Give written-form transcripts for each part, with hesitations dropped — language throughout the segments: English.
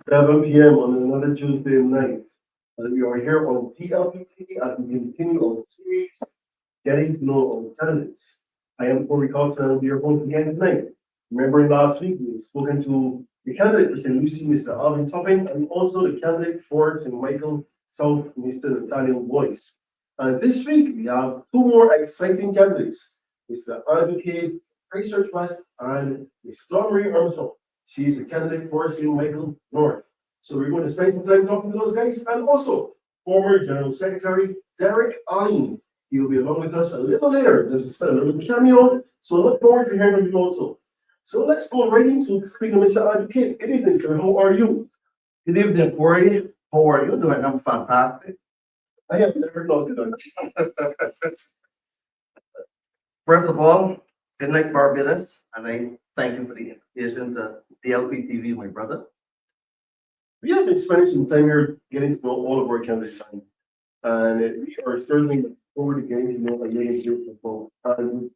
7 p.m. on another Tuesday night. We are here on DLP TV as we continue our series, Getting to Know Our Candidates. I am Courie Cox and I'll be your host again tonight. Remembering last week, we spoken to the candidate for St. Lucie, Mr. Alvin Topping, and also the candidate for St. Michael South, Mr. Nathaniel Boyce. And this week, we have two more exciting candidates, Mr. Andrew Cave, Christchurch West, and Ms. Marie Armstrong. She is a candidate for St. Michael North. So we're going to spend some time talking to those guys, and also former General Secretary Derek Allen. He will be along with us a little later, just to spend a little cameo. So look forward to hearing from him also. So let's go right into speaking to Mr. Andrew Cave. Good evening, sir. How are you? Good evening, Courie. How are you doing? I'm fantastic. I have never noted on that. First of all, good night, Barbados, and I thank you for the invitation to DLP TV, my brother. We have been spending some time here getting to know all of our candidates, and we are certainly looking forward to getting to know a young beautiful and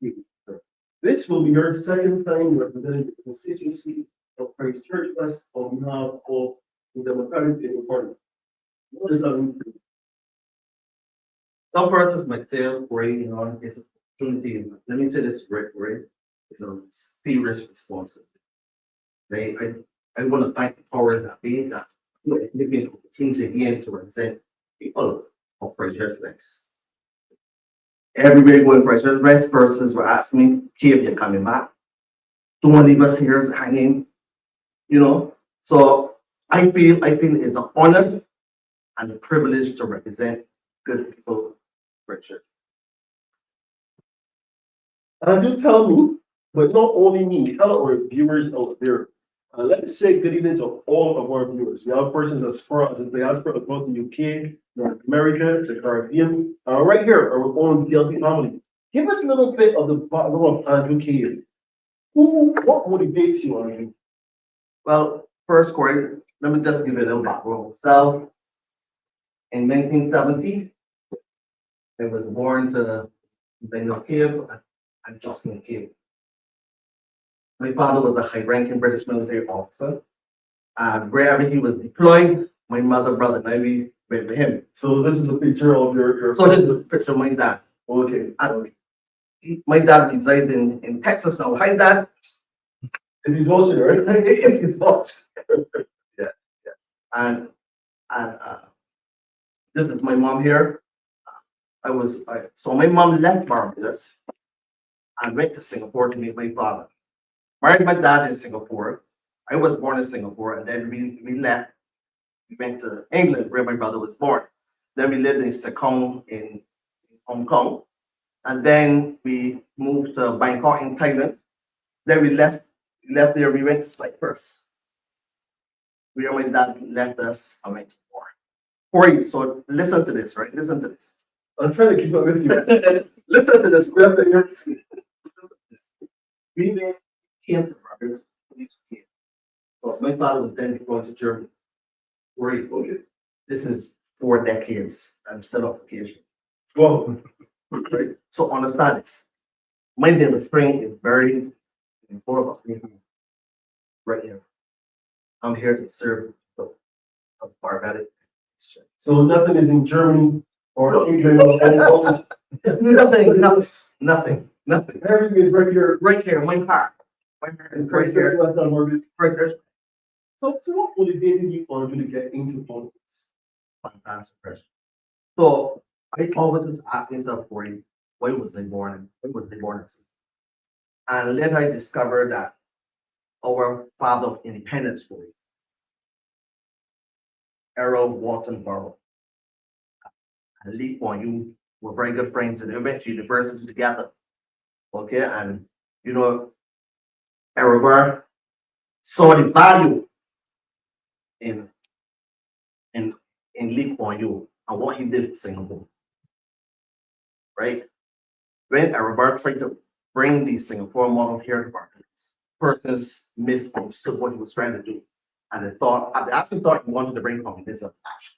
this will be your second time representing the constituency of Christchurch West on behalf of the Democratic Party. What does that mean to you? Some persons might say, Courie, it's an opportunity. Let me say this right, Courie. It's a serious responsibility. I want to thank the powers that be that give me an opportunity again to represent people of Christchurch West. Everywhere going Christchurch West, persons were asking me, Cave, you're coming back. Don't leave us here hanging, So I feel it's an honor and a privilege to represent good people of Christchurch. And you tell me, but not only me, tell our viewers out there. Let's say good evening to all of our viewers. We have persons as far as the diaspora across the UK, North America, the Caribbean, right here, our own DLP family. Give us a little bit of the background of Andrew Cave. What motivates you, Andrew? Well, first, Courie, let me just give you a little background. So, in 1970, I was born to Daniel Cave and Justin Cave. My father was a high-ranking British military officer, and wherever he was deployed, my mother, brother, and I went with him. So this is a picture of your. So this is a picture of my dad. Okay. And my dad resides in Texas now. Hi, Dad. If he's watching, right? If he's watching. Yeah. And this is my mom here. So my mom left Barbados and went to Singapore to meet my father. Married my dad in Singapore. I was born in Singapore, and then we left. We went to England, where my brother was born. Then we lived in Sekong in Hong Kong. And then we moved to Bangkok in Thailand. Then we left there, we went to Cyprus. Where my dad left us, I went to war. Courie, so listen to this, right? Listen to this. I'm trying to keep up with you. Listen to this. We have to hear. We then came to Barbados. Because my father was then going to Germany. Courie, this is 4 decades. I'm still on vacation. Well, Right? So understand this. My name is Spring is buried in 4 of us right here. I'm here to serve the of Barbados. so nothing is in Germany or England or Hong Kong. Nothing. Everything is right here. Right here, my heart. My heart is right here. West and Morgan. Right there. So what motivated you on to get into politics? Fantastic question. So I always ask myself, Courie, why was I born? Why was I born? And later I discovered that our father of independence, Courie, Errol Walton Burrow, and Lee Kuan Yew were very good friends, and they went to university together. Okay, and Errol Burr saw the value in Lee Kuan Yew and what he did in Singapore. Right? When Errol Burr tried to bring the Singapore model here to Barbados, persons misunderstood what he was trying to do. And they actually thought he wanted to bring communism action.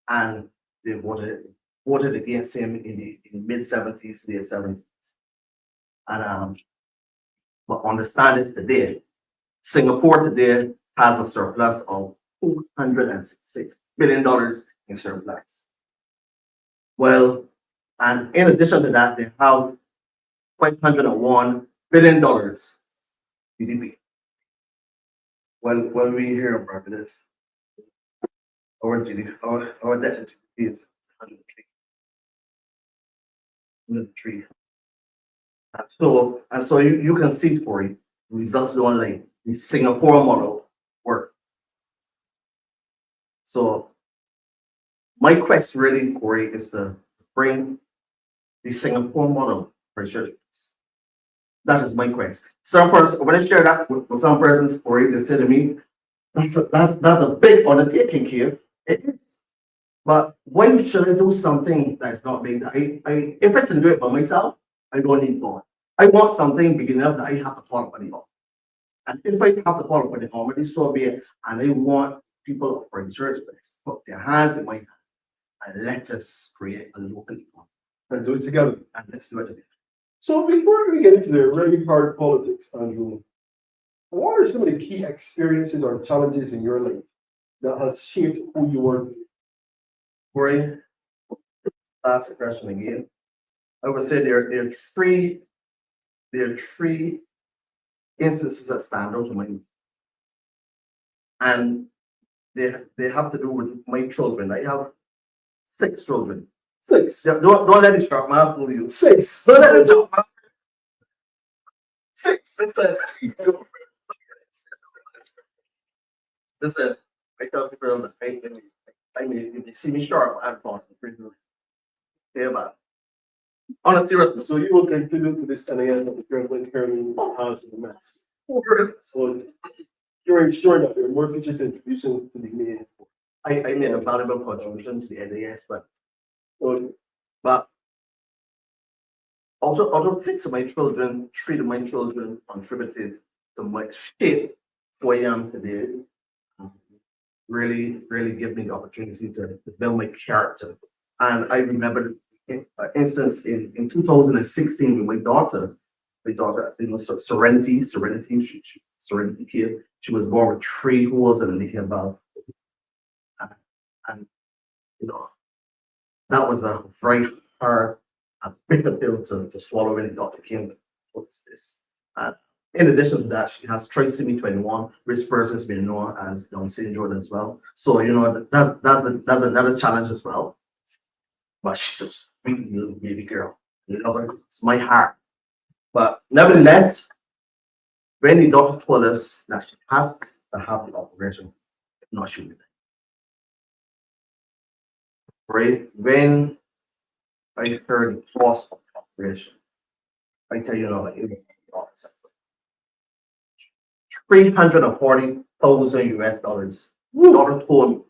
And they voted against him in the mid-70s, late 70s. And but understand this today, Singapore today has a surplus of $206 billion in surplus. Well, and in addition to that, they have $501 billion GDP. When we hear of Barbados, our GDP, our debt to GDP is 103. And so you can see for it, results online, the Singapore model work. So my quest really, Courie, is to bring the Singapore model for churches. That is my quest. Some person, when I share that with some persons, Courie, they say to me, that's a big undertaking here. It is. But when should I do something that's not big? If I can do it by myself, I don't need God. I want something big enough that I have to call upon the Lord. And if I have to call upon the Almighty, so be it. And I want people of Prince Church to put their hands in my hand and let us create a local economy. And do it together. And let's do it together. So before we get into the really hard politics, Andrew, what are some of the key experiences or challenges in your life that has shaped who you are today? Courie, that's the question again. I would say there are three instances that stand out to me. And they have to do with my children. I have 6 children. 6. Yeah, don't let it stop my fool you. 6. Don't let it stop my 6. Listen, I tell people that I mean, if they see me sharp, I'm fast. Yeah, but on a serious note, So you will contribute to this NAS that the current currently has in the mess. So you're ensuring that there are more future contributions to be made. I made a valuable contribution to the NAS, but So out of 6 of my children, 3 of my children contributed to my shape who I am today. Really give me the opportunity to build my character. And I remember instance in 2016 with my daughter, Serenity kid. She was born with 3 holes in the knee above. And that was a very hard, a bitter pill to swallow when the doctor came. What is this? In addition to that, she has trisomy 21, which person's been known as Down syndrome as well. So that's another challenge as well. But she's a sweet little baby girl. It's my heart. But nevertheless, when the doctor told us that she has to have the operation, if not, she will die. Right? When I heard the cost of the operation, I tell you now, it was $340,000. Doctor told me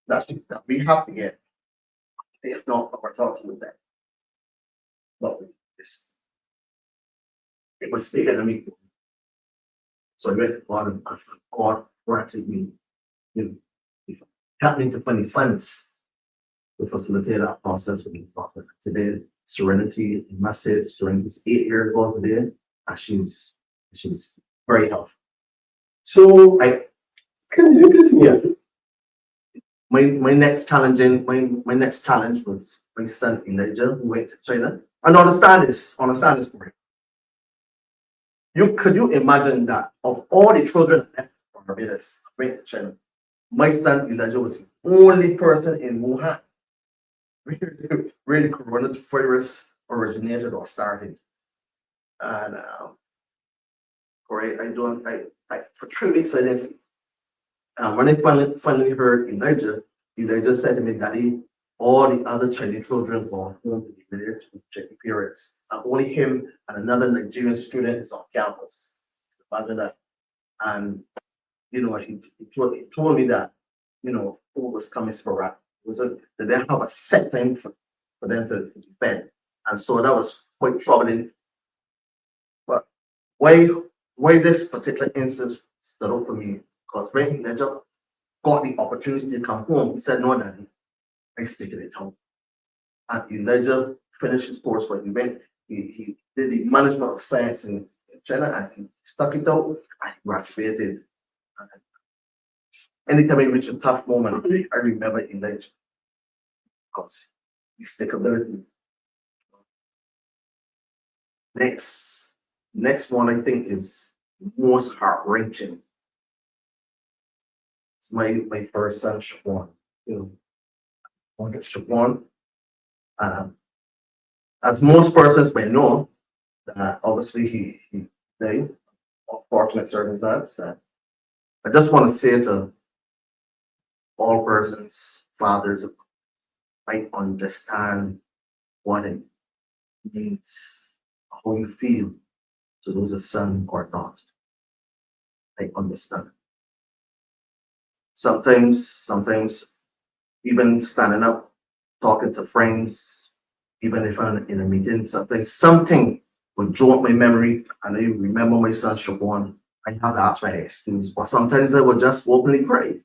that we have to get. If not, we're talking with that. But this, it was bigger than me. So I went to God and God granted me, helped me to find the funds to facilitate that process with me. Today, Serenity, massive, Serenity's 8 years old today, and she's very healthy. So can you continue? My next challenge was my son Elijah, who went to China. And understand this for me. Could you imagine that of all the children left from Barbados went to China, my son Elijah was the only person in Wuhan where the coronavirus originated or started. And Courie, I for 3 weeks I didn't sleep. When I finally heard Elijah said to me, Daddy, all the other Chinese children are home to be there to check the parents. And only him and another Nigerian student is on campus. Imagine that. And he told me that food was coming sporadic. They didn't have a set time for them to be fed. And so that was quite troubling. But why this particular instance stood out for me? Because when Elijah got the opportunity to come home, he said, no, Daddy, I stick it at home. And Elijah finished his course when he went. He did the management of science in China and he stuck it out and he graduated. Anytime I reach a tough moment, I remember Elijah. Because he stick up there. Next one I think is most heart-wrenching. It's my first son, Shaquan. You know, I want to get Shaquan. As most persons may know, obviously he died of fortunate circumstance. I just want to say to all persons, fathers, I understand what it means, how you feel to lose a son or not. I understand. Sometimes even standing up, talking to friends, even if I'm in a meeting, something would draw up my memory and I remember my son Siobhan. I have to ask my excuse, or sometimes I would just openly cry.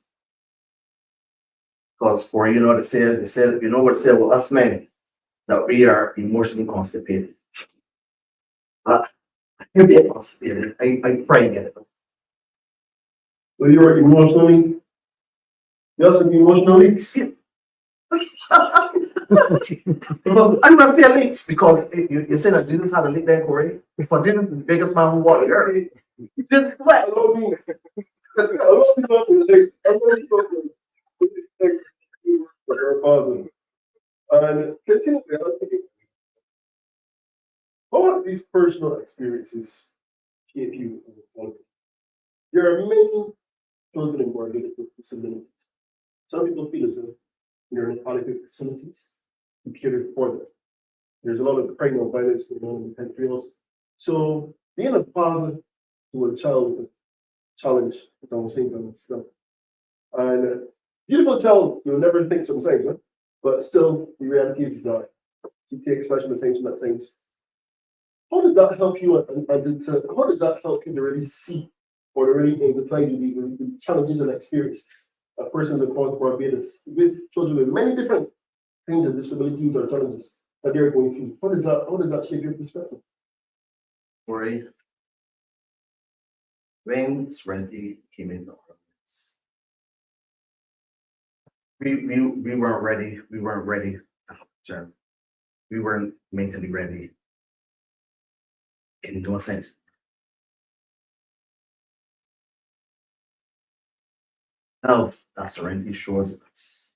Because for you know they said, you know what they say about us men, that we are emotionally constipated. But you get constipated. I try and get it. So you're emotionally, you also be emotionally sick. I must be a lynx because you say that Jesus had a link there, Corey. For Jesus is the biggest man who walked the earth. Just what? I don't mean for her father. And continue, how have these personal experiences shape you? There are many children who are living with disabilities. Some people feel as if you're in adequate facilities to cater for them. There's a lot of crime and violence going on in the country also. So being a father to a child with a challenge, with our same kind of stuff. And beautiful child, you'll never think sometimes, huh? But still, the reality is that she takes special attention at times. How does that help you? How does that help you to really see or to really empathize with the challenges and experiences that persons across Barbados with children with many different kinds of disabilities or challenges that they're going through? How does that shape your perspective? Corey, when Serenity came in, we weren't ready. We weren't ready. We weren't mentally ready. In no sense. Now that Serenity shows us.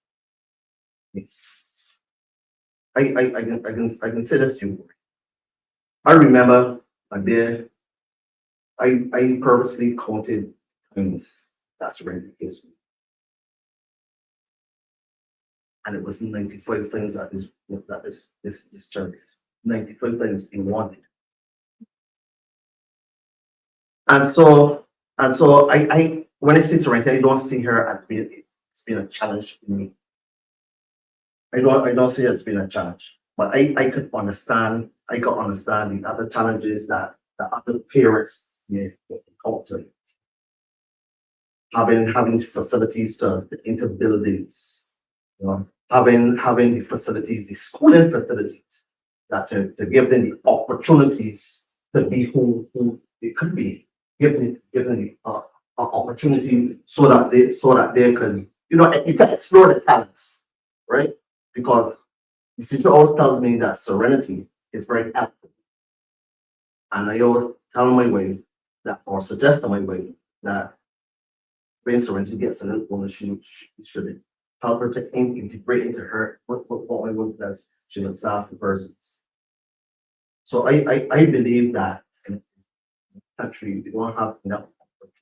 I can say this to you. I remember a day I purposely counted times that Serenity kissed me. And it was 95 times that this church. 95 times he wanted. And so I when I see Serenity, I don't see her as being it's been a challenge for me. I don't see it as being a challenge. But I could understand the other challenges that the other parents encounter. Having facilities to enter buildings, you know, having the facilities, the schooling facilities, that to give them the opportunities to be who they could be, given the opportunity so that they can, you know, you can explore the talents, right? Because the teacher always tells me that Serenity is very helpful. And I always tell my wife that, or suggest to my wife that when Serenity gets a little older, she should help her to integrate into her what my wife does. She looks after persons. So I believe that in the country we don't have enough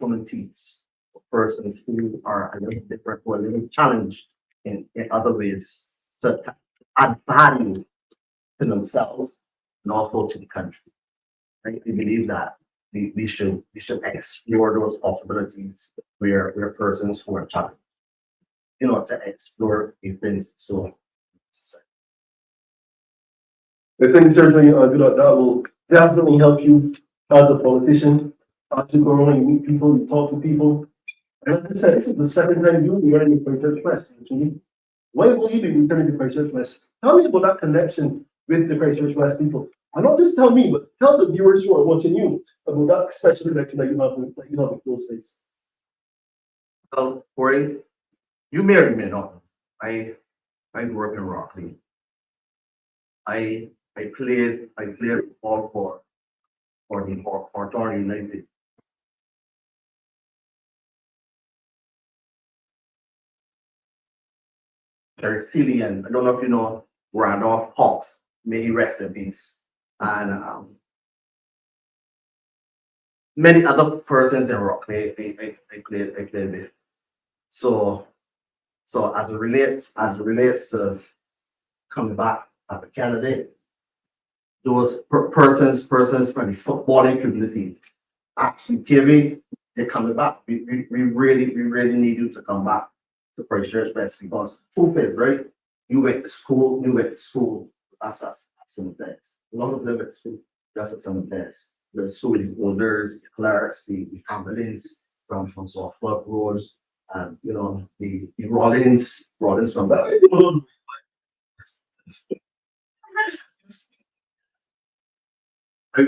opportunities for persons who are a little different, who are a little challenged in other ways to add value to themselves and also to the country. I believe that we should explore those possibilities where persons who are challenged, you know, to explore if things so. I think certainly that will definitely help you as a politician. As you go around, you meet people, you talk to people. And like I said, this is the second time you'll be running for Christchurch West, actually. Why will you be returning to Christchurch West? Tell me about that connection with the Christchurch West people. And not just tell me, but tell the viewers who are watching you about that special connection that you have with those states. Well, Corey, you may or may not. I grew up in Rockley. I played football for Torrey United. Terry Cillian, I don't know if you know Randolph Hawks, may he rest in peace. And many other persons in Rockley I played with. So as it relates to coming back as a candidate, those persons from the footballing community actually giving they're coming back. We really need you to come back to Praise Church West because truth is right. You went to school. That's some things. A lot of them went to school. That's at some things. The school, the owners, the clerks, the ambulance from Southwark Road, and the Rollins from that. I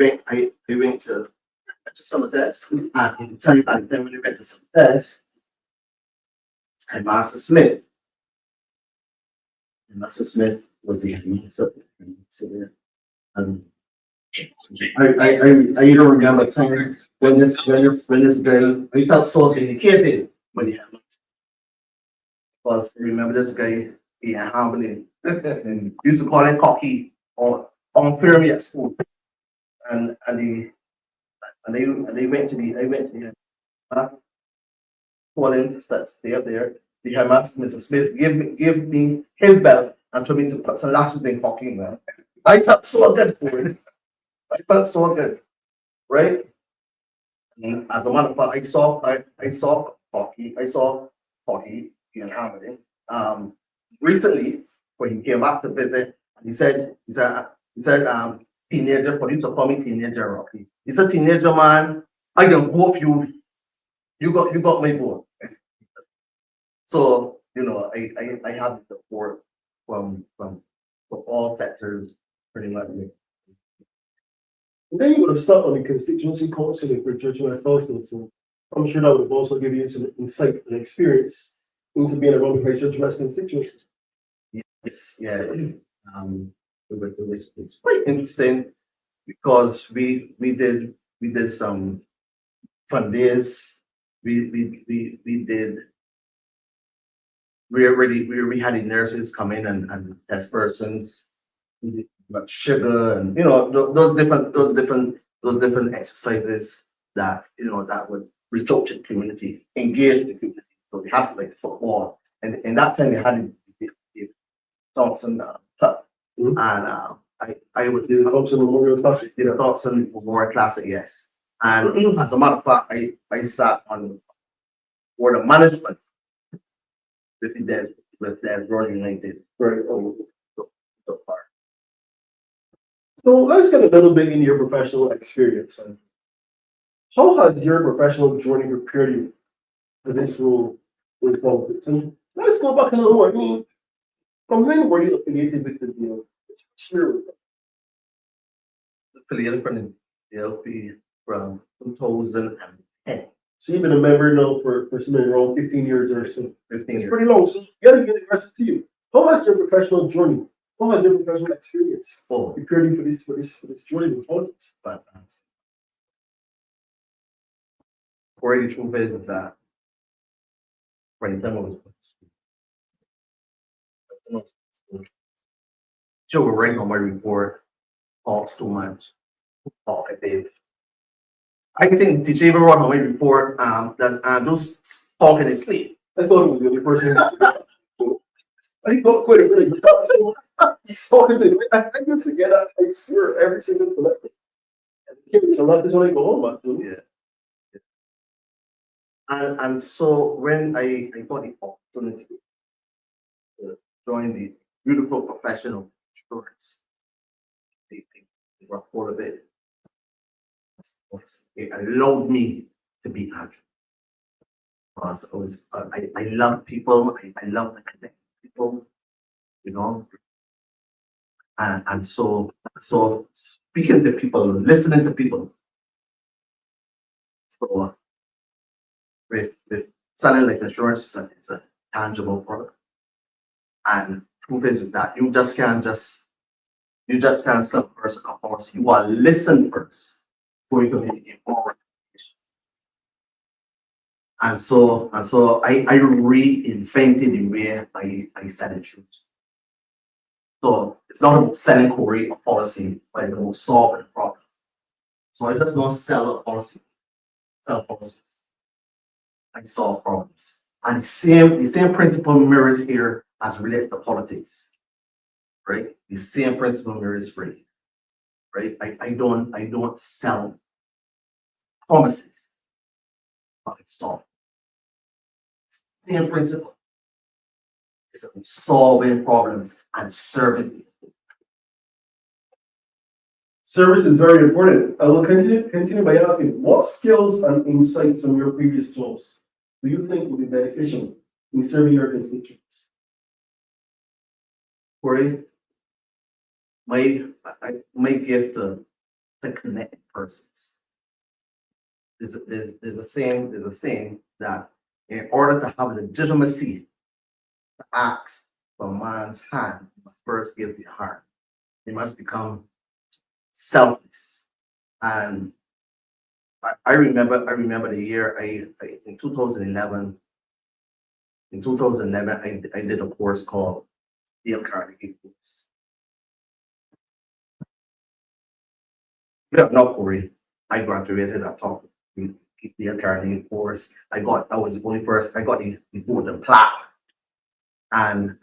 went to some of this, and in the time by the time when we went to some of this, and Master Smith was the answer. And I even remember time when this guy I felt so vindicated when he had because remember this guy he had humbling and used to call him cocky or unfair me at school and they went to the call him to stay up there. They had asked Mr. Smith give me his belt and told me to put some lashes in cocky man. I felt so good for it. I felt so good, right? And as a matter of fact, I saw hockey in Hamilton. Recently when he came back to visit, he said teenager, police to call me teenager Rocky. He said teenager man, I can hope you got my vote. So I have the support from all sectors pretty much. And then you would have sat on the constituency council for Church West also, so I'm sure that would have also given you some insight and experience into being around the Christ Church West constituency. Yes. It's quite interesting because we did some fun days. We had the nurses come in and test persons, but sugar and those different exercises that that would reach out to the community, engage the community. So they have like football, and in that time they had the Thompson Cup, Mhm. and I would do Thompson Memorial Classic. the Thompson Memorial Classic, yes. And as a matter of fact, I sat on board of management with the Royal United Right. so far. So let's get a little bit into your professional experience. And how has your professional journey prepared you for this role with politics? And let's go back a little more. I mean, from when were you affiliated with the deal? Sure. Affiliated from the DLP from 2010. So you've been a member now for something around 15 years or so. 15 It's years. pretty long. So you gotta get the question to you. How has your professional journey, how has your professional experience Oh, prepared you for this journey with politics? but already the truth is that by the time I was sure we're writing on my report, talks too much, talk I did. I think the teacher even wrote on my report, that's just talking in sleep. I thought it was the only person. I got quite a bit of he's talking to me. I can forget that. I swear every single semester. So that is when I go home, actually. Yeah. And so when I got the opportunity to join the beautiful profession of insurance, they were part of it. It allowed me to be Andrew. Because I love people, I love to connect with people, and so speaking to people, listening to people. So with selling life insurance is a tangible product. And truth is that you just can't sell a person a policy. You are listen first before you can make informed. And so I reinvented the way I sell insurance. So it's not about selling Courie a policy, but it's about solving a problem. So I just don't sell a policy, sell policies. I solve problems. And the same principle mirrors here as relates to politics. Right? The same principle mirrors free. Right? I don't sell promises, but I solve. Same principle. It's about solving problems and serving people. Service is very important. I will continue by asking, what skills and insights from your previous jobs do you think will be beneficial in serving your constituents? Courie, my gift to connect persons. There's a saying that in order to have legitimacy to ask for a man's hand, you must first give your heart. You must become selfless. And I remember the year in 2011. In 2011, I did a course called DLP course. Yeah, no, Courie. I graduated. I taught the DLP course. I was the only person. I got the golden plaque. And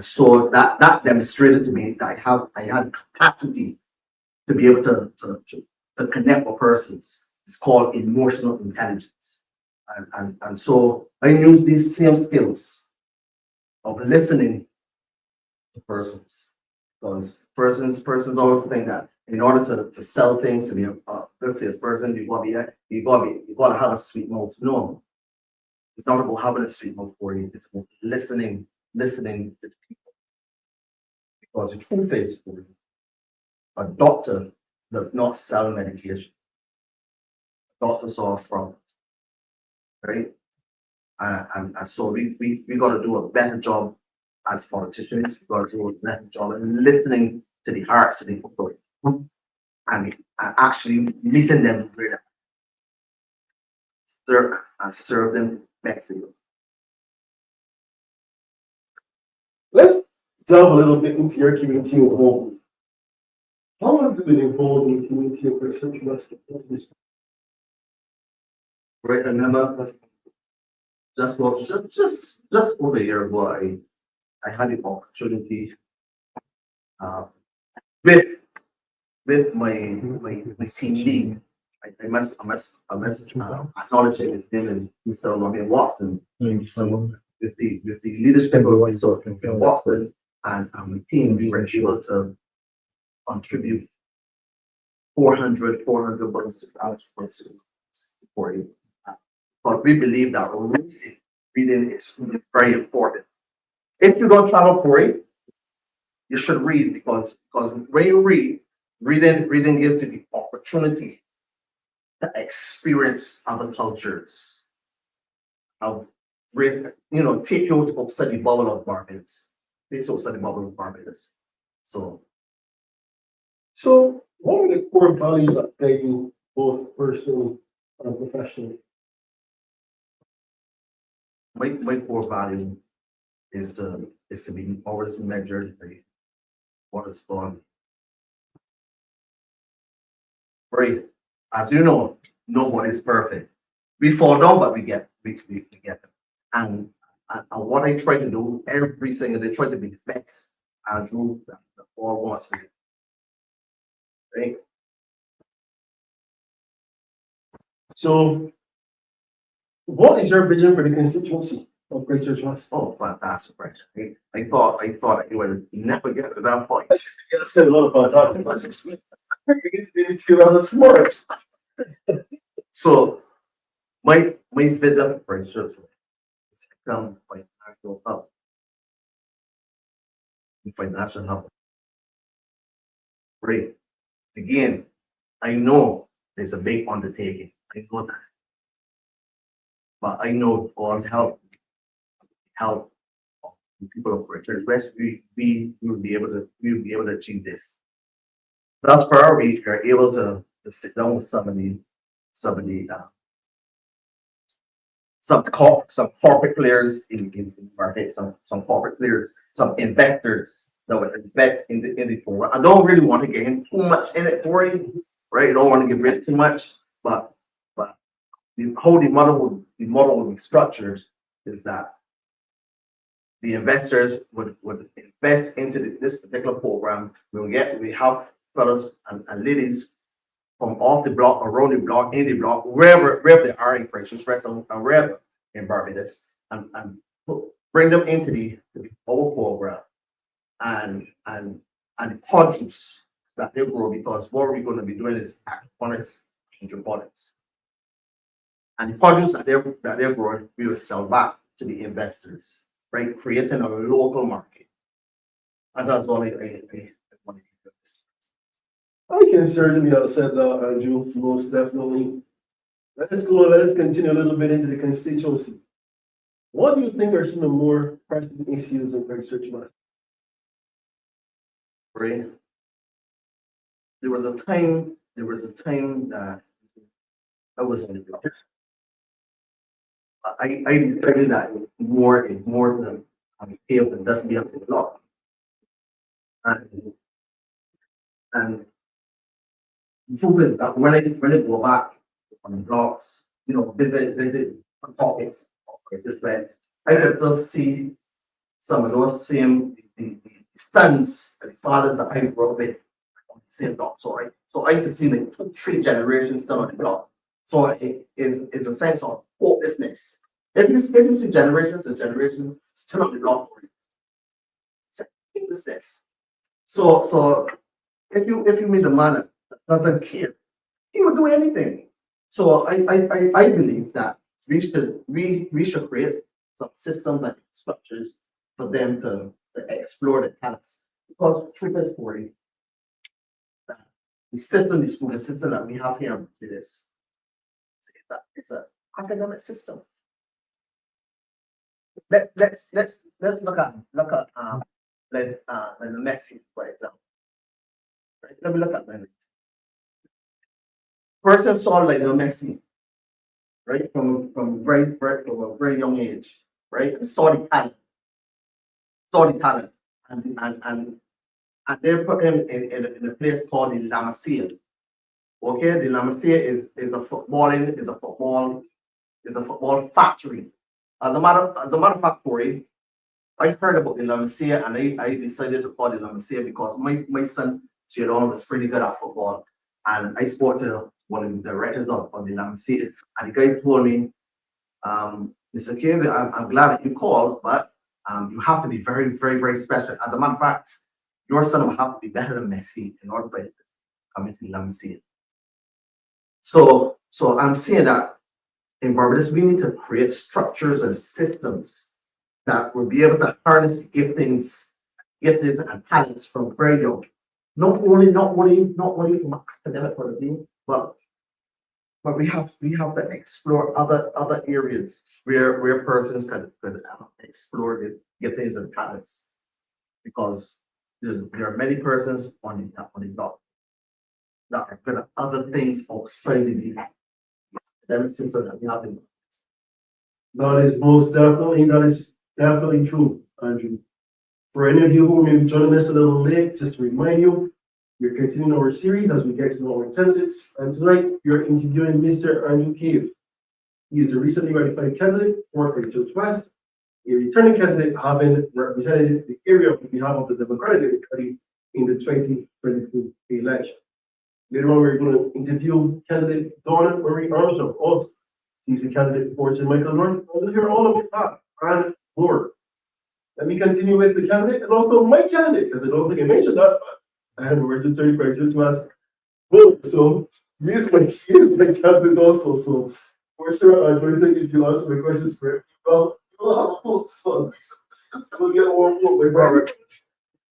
so that demonstrated to me that I had capacity to be able to connect with persons. It's called emotional intelligence. And so I use these same skills of listening to persons. Because persons always think that in order to sell things to be a business person, you gotta have a sweet mouth. No, it's not about having a sweet mouth for you. It's about listening to the people. Because the truth is, a doctor does not sell medication. A doctor solves problems, right? And so we got to do a better job as politicians. We got to do a better job in listening to the hearts of the people and actually meeting them where they are and serve them best. Let's delve a little bit into your community involvement. How have you been involved in the community of this? Right, I remember just over a year ago, I had the opportunity with my CD. I must acknowledge it. His name is Mr. Robin Watson. With the leadership of Mr. Watson and my team, we were able to contribute 400 bucks to for you. But we believe that reading is very important. If you don't travel, Courie, you should read because when you reading gives you the opportunity to experience other cultures. Take you outside the bubble of Barbados. Take you outside the bubble of Barbados. So what are the core values that guide you both personally and professionally? my core value is to be always measured by what is done. Right. As you know, nobody is perfect. We fall down, but we get them. And what I try to do every single day, try to be the best and do that all wants to be. Right? So, what is your vision for the constituency of Great Church West? Oh, fantastic, right? I thought you would never get to that point. I said a lot about that. You feel rather smart. So, my vision for Great Church is to become financial hub. Financial hub. Right. Again, I know it's a big undertaking. I know that. but I know God's help the people of Richards West, we will be able to achieve this. Thus far, we are able to sit down with some of the some corporate players in the market, some corporate players, some investors that would invest in the program. I don't really want to get in too much in it for you, right? I don't want to get rid too much, but how the model will be structured is that the investors would invest into this particular program. We have fellows and ladies from off the block, around the block, in the block, wherever they are in Christians Rest and wherever in Barbados, and bring them into the whole program and the produce that they grow, because what we're going to be doing is aquaponics, hydroponics. And the produce that they're growing, we will sell back to the investors, right? Creating a local market. And that's what I want to do. I can certainly have said that, Andrew, most definitely. Let's continue a little bit into the constituency. What do you think are some of the more pressing issues in Christchurch? Right? There was a time that I was in the block. I decided that more is more than field and doesn't be up to the law. And the truth is that when I go back on the blocks, visit topics of this West, I can still see some of those same the sons and fathers that I grew up with on the same block. So I can see like 2-3 generations still on the block. So it is a sense of hopelessness. If you see generations and generations still on the block, it's hopelessness. So if you meet a man that doesn't care, he will do anything. So I believe that we should create some systems and structures for them to explore the talents. Because truth is, Courie, the system that we have here is it's an academic system. Let's look at like Messi, for example. Right? Let me look at Messi. Person saw like Messi, right, from a very young age, right, and saw the talent, and they put him in a place called the La Masia. Okay, the La Masia is a football factory. As a matter of fact, Courie, I heard about the La Masia and I decided to call it La Masia because my son Jadon was pretty good at football, and I spoke to one of the directors of the La Masia, and the guy told me, Mr. Cave, I'm glad that you called, but you have to be very, very, very special. As a matter of fact, your son will have to be better than Messi in order for it to come into La Masia. So I'm saying that in Barbados, we need to create structures and systems that will be able to harness the giftings and talents from very young. Not only from an academic point of view, but we have to explore other areas where persons could explore the giftings and talents, because there are many persons on the block that are good at other things outside of the academic system that we have in. That is definitely true, Andrew. For any of you who may be joining us a little late, just to remind you, we're continuing our series as we get to know our candidates. And tonight, we're interviewing Mr. Andrew Cave. He is a recently ratified candidate for Christchurch West, a returning candidate having represented the area on behalf of the Democratic Party in the 2022 election. Later on, we're going to interview candidate Donna Marie Armstrong. Also, he's a candidate for St. Michael North. We'll hear all of that and more. Let me continue with the candidate and also my candidate, because I don't think I mentioned that. And we're just turning Christchurch West. Well, so he is my candidate also. So for sure, I'm going to think if you answer my questions correctly, well, you'll have a vote. So we'll get one vote, my brother.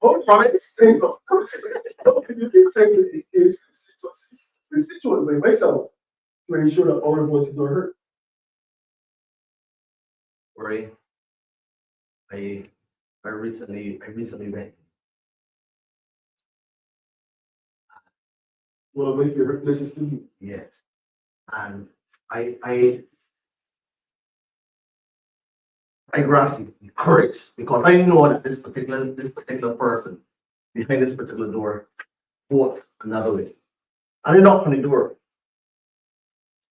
Oh, promise? Of course. How can you be saying that it is constituents like myself to ensure that our voices are heard? Corey, I recently went. One of my favorite places to be. Yes, and I grasp courage because I know that this particular person behind this particular door bought another way. And I knocked on the door,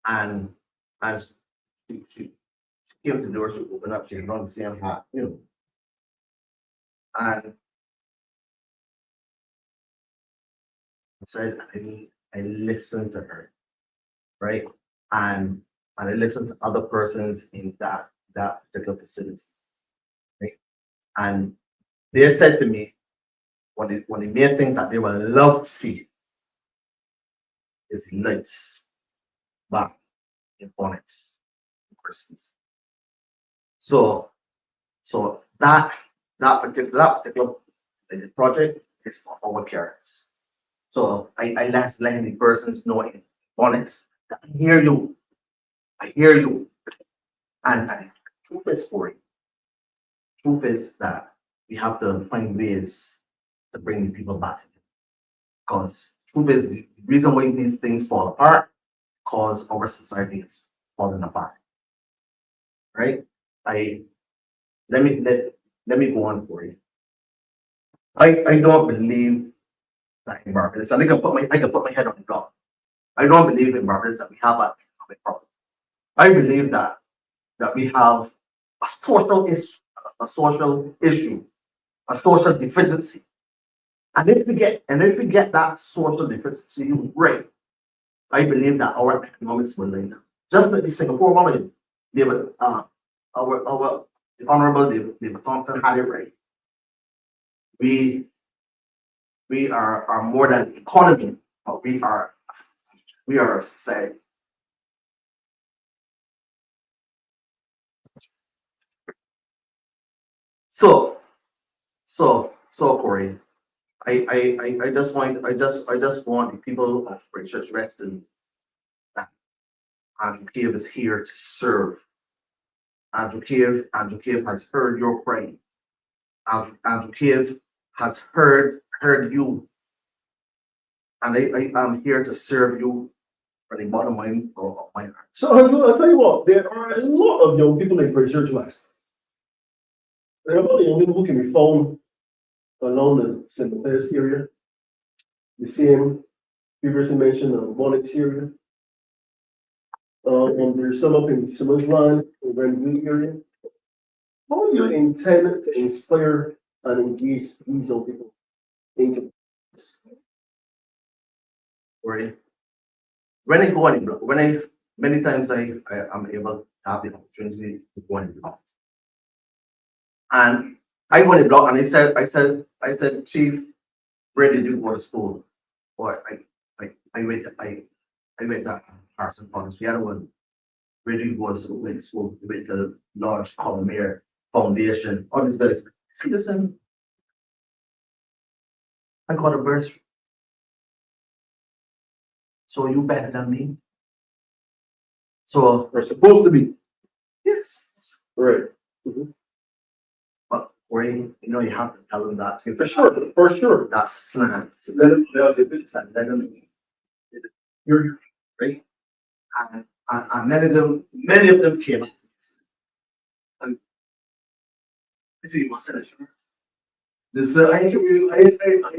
and she came to the door, she opened up, she had on the same hat, and said I listened to her, right? And I listened to other persons in that particular facility, right? And they said to me, when they made things that they would love to see is lights back in bonnets persons. So that particular project is for our carers. So I letting the persons know in bonnets that I hear you, and truth is for it. Truth is that we have to find ways to bring the people back. Because truth is the reason why these things fall apart, because our society is falling apart. Right? Let me go on for you. I don't believe that in Barbados, and I can put my head on the ground. I don't believe in Barbados that we have an economic problem. I believe that we have a social issue, a social issue, a social deficiency. And if we get that social deficiency right, I believe that our economics will line up. Just like the Singapore one, David, our the Honorable David Thompson had it right. We are more than the economy, but we are a society. So Corey, I just want the people of Great Church Reston that Andrew Cave is here to serve. Andrew Cave has heard your cry. Andrew Cave has heard you, and I am here to serve you from the bottom of my heart. So I'll tell you what, there are a lot of young people in Great Church West. There are a lot of young people who can be found along the St. Matthias area, the same previously mentioned Monix area. And there's some up in Simmons Land, in Renview area. How do you intend to inspire and engage these young people into this? Corey, when I go on the block, many times I am able to have the opportunity to go on the block. And I go on the block and I said, Chief, where did you go to school? Or I went to Carson College. The other one, where did you go to school? Went to school, we went to Lodge Colomere Foundation, all these guys. See, listen, I got a bursary. So you better than me. So Are supposed to be. yes. Right. But Corey, you have to tell them that For sure. that's slang. Let them know the bits. And let them You're right. And many of them came up to us. And I said, you must say that, sure. This I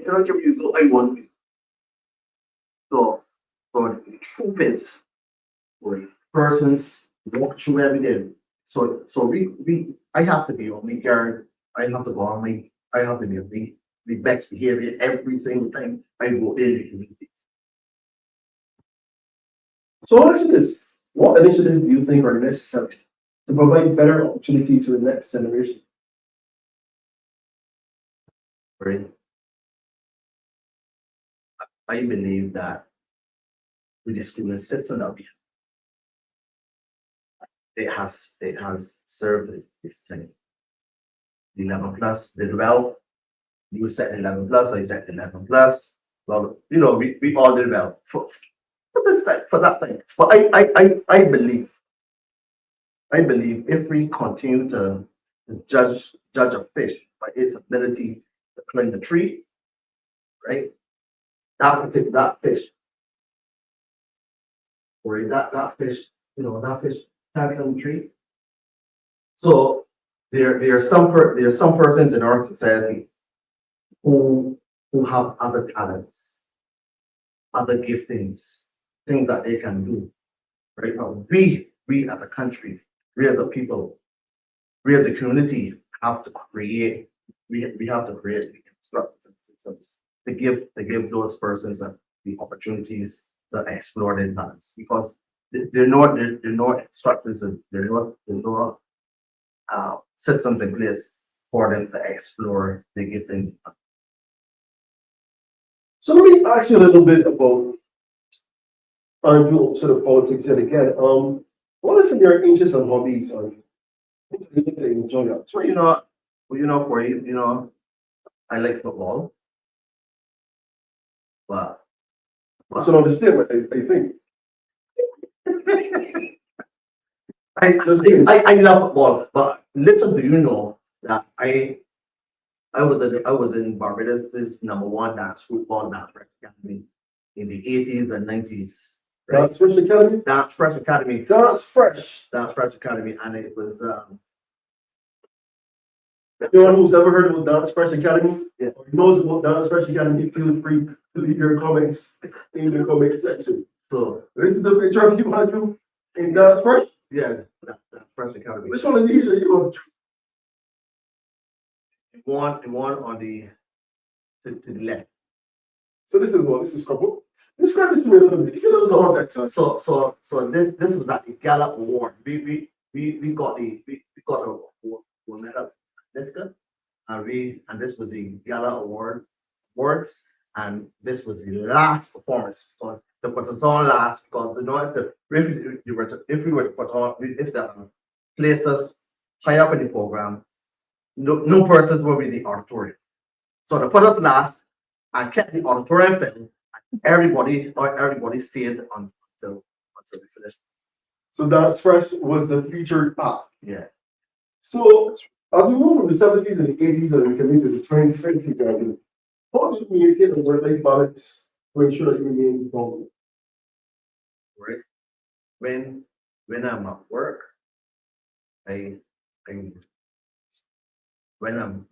cannot give you, so I want you. So the truth is, Corey, persons walk through every day. So I have to be on my guard. I have to go on my I have to be the best behavior every single time I go in the community. So I'll ask you this. What initiatives do you think are necessary to provide better opportunities for the next generation? Right? I believe that with the school system up here, it has served its time. The 11 plus did well. You set 11 plus, or you set 11 plus. Well, we all did well for that thing. But I believe I believe if we continue to judge a fish by its ability to climb the tree, right? That fish, or that fish, that fish can't climb the tree. So there are some persons in our society who have other talents, other giftings, things that they can do. Right now, we as a country, we as a people, we as a community have to create. We have to create the structures and systems to give those persons the opportunities to explore their talents, because they're not structures and they're not systems in place for them to explore their giftings. So let me ask you a little bit about Andrew, sort of politics yet again. What are some of your interests and hobbies, Andrew? Things you like to enjoy that. Corey, I like football, but That's an understatement, I think. I love football, but little do you know that I was in Barbados, this #1 dance football dance academy in the 80s and 90s. Right? That's Fresh Academy? Dance Fresh Academy. That's Fresh. Dance Fresh Academy, and it was Anyone who's ever heard of Dance Fresh Academy, Yeah. or knows about Dance Fresh Academy, feel free to leave your comments in the comment section. so This is the picture of you, Andrew, in Dance Fresh. yeah, that Fresh Academy. Which one of these are you on? The one on the to the left. So this is what? This is couple. Describe this to me a little bit. Give us the context. So this was at the Gala Award. We got a medal, and this was the Gala Awards, and this was the last performance, because they put us on last, because if we were to put on, if they placed us high up in the program, no persons were in the auditorium. So they put us last and kept the auditorium filled. Everybody stayed until we finished. So Dance Fresh was the featured act. Yeah. So as we move from the 70s and the 80s and we come into the 2020s, Andrew, how do you maintain a work-life balance to ensure that you remain involved? Right. When I'm at work, I when I'm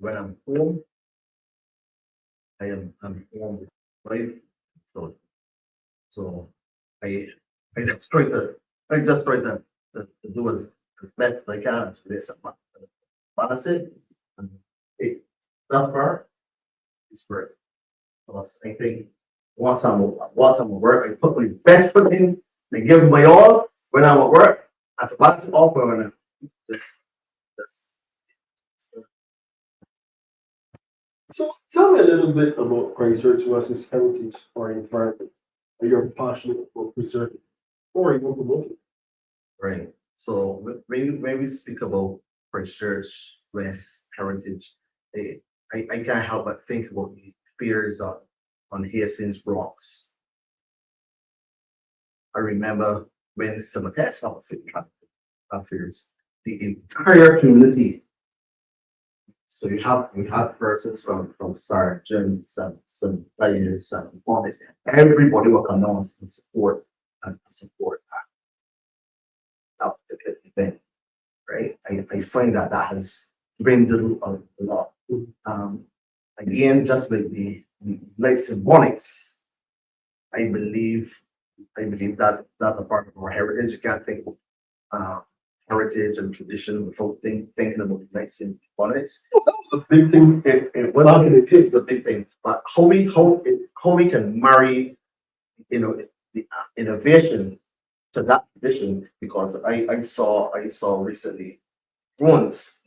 home, I'm home with my wife. So I just try to do as best as I can as this balance it, and that part is great. Because I think once I'm at work, I put my best foot in, I give my all when I'm at work. I have to balance it off when I'm just. So tell me a little bit about Christchurch versus heritage or environment that you're passionate about preserving or even promoting. Right. So when we speak about Christchurch West heritage, I can't help but think about the fears on Hastings Rocks. I remember when some attacks fears, the entire community. So you have persons from sergeants and some players and police. Everybody will come down and support that particular event, right? I find that has dwindled a lot. Again, just like the like symbolics, I believe that's a part of our heritage. You can't think of heritage and tradition without thinking about the like symbolics. That was a big thing. It wasn't it's a big thing, but how we can marry, the innovation to that tradition, because I saw recently drones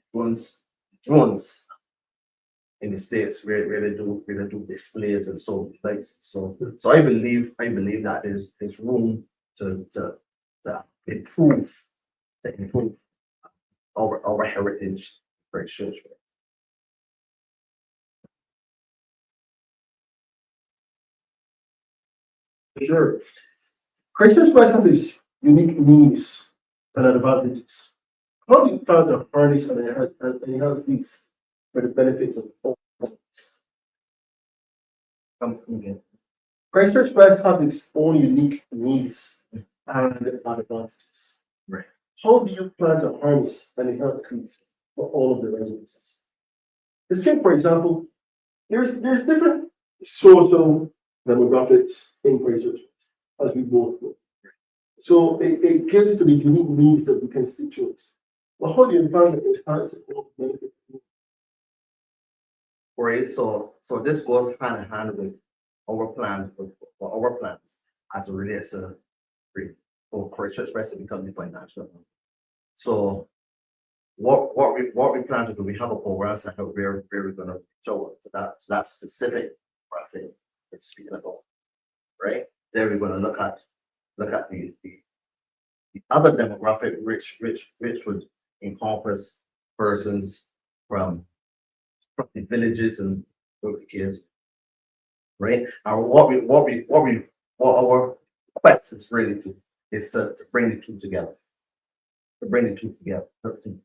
in the States where they do displays and so like so I believe that there's room to improve our heritage for church. Sure. Christchurch West has its unique needs and advantages. How do you plan to harness and enhance these for the benefits of all? Come again. Christchurch West has its own unique needs and advantages. Right. How do you plan to harness and enhance these for all of the residences? Let's take, for example, there's different social demographics in Christchurch West, as we both know. So it gives to the unique needs of the constituents. But how do you plan to enhance all the benefits? Right, so this goes hand in hand with our plan for our plans as it relates to for Church West to become the financial. So what we plan to do, we have a program set up where we're gonna show to that specific profit it's speaking about. Right? There we're gonna look at the other demographic which would encompass persons from the villages and kids, right? And what our quest is really to bring the two together, to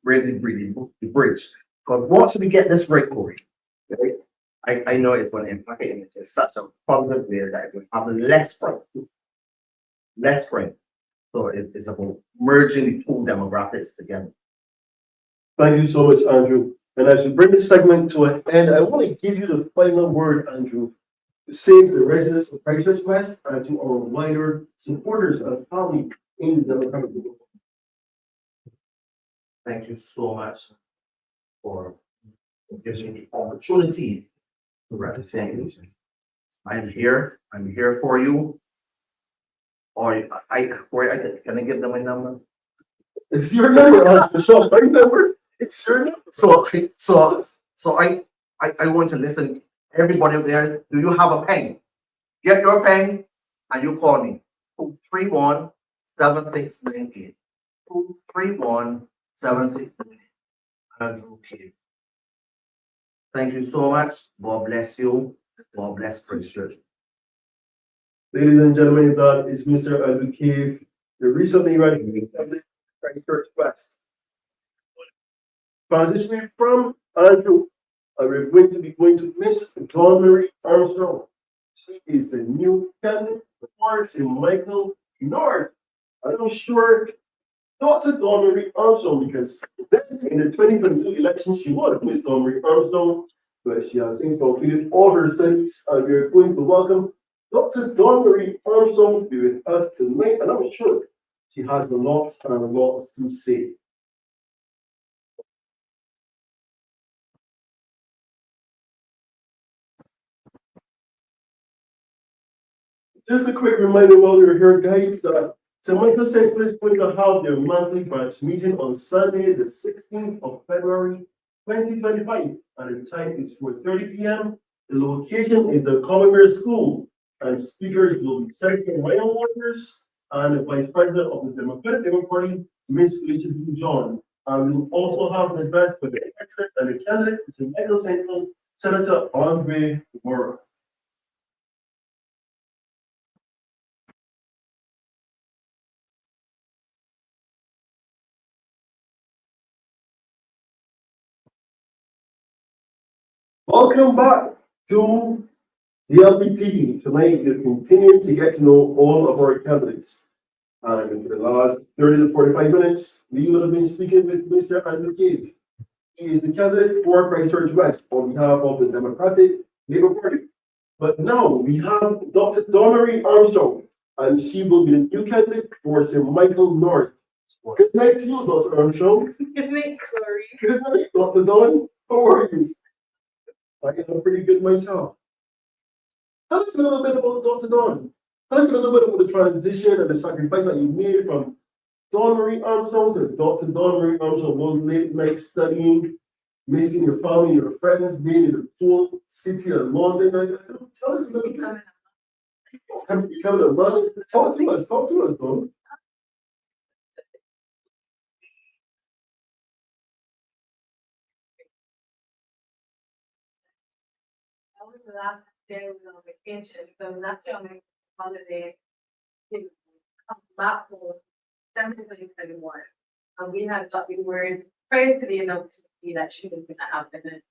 really the bridge. Because once we get this right, Courie, right? I know it's going to impact it in such a positive way that it will have less friend. So it's about merging the two demographics together. Thank you so much, Andrew. And as we bring this segment to an end, I want to give you the final word, Andrew, to say to the residents of Christchurch West and to our wider supporters and family in the Democratic movement. Thank you so much for giving me the opportunity to represent you. I'm here for you. Or can I give them my number? It's your number, Andrew. So my number. It's your number. So I want to listen. Everybody up there, do you have a pen? Get your pen and you call me. 231-7698. 231-7698. Andrew K. Thank you so much. God bless you. God bless Christchurch. Ladies and gentlemen, that is Mr. Andrew Cave, the recently radicated Christchurch West. Transitioning from Andrew, we're going to Miss Dawn Marie Armstrong. She is the new candidate for St. Michael North. I'm sure Dr. Dawn Marie Armstrong, because in the 2022 election, she won Miss Dawn Marie Armstrong, but she has since completed all her studies, and we're going to welcome Dr. Dawn Marie Armstrong to be with us tonight, and I'm sure she has a lot and lots to say. Just a quick reminder while we're here, guys, that St. Michael St. is going to have their monthly branch meeting on Sunday, the 16th of February, 2025, and the time is 4:30 p.m. The location is the Commonwealth School, and speakers will be Senator Ryan Waters and the Vice President of the Democratic Party, Ms. Felicia John. And we'll also have an address for the expert and the candidate for St. Michael St. Senator Andre Mora. Welcome back to DLP TV. Tonight, we're continuing to get to know all of our candidates. And for the last 30 to 45 minutes, we will have been speaking with Mr. Andrew Cave. He is the candidate for Christchurch West on behalf of the Democratic Labour Party. But now we have Dr. Dawn Marie Armstrong, and she will be the new candidate for St. Michael North. Good night to you, Dr. Armstrong. Good night, Courie. Good night, Dr. Dawn. How are you? I am pretty good myself. Tell us a little bit about Dr. Dawn. Tell us a little bit about the transition and the sacrifice that you made from Dawn Marie Armstrong to Dr. Dawn Marie Armstrong, those late nights studying, missing your family, your friends, being in the cool city of London. Tell us a little bit. Becoming a mother. Talk to us, Dawn. I was the last day we were on vacation, so after my holiday, come back for 2021. and we had got the word prior to the announcement that she was gonna happen. And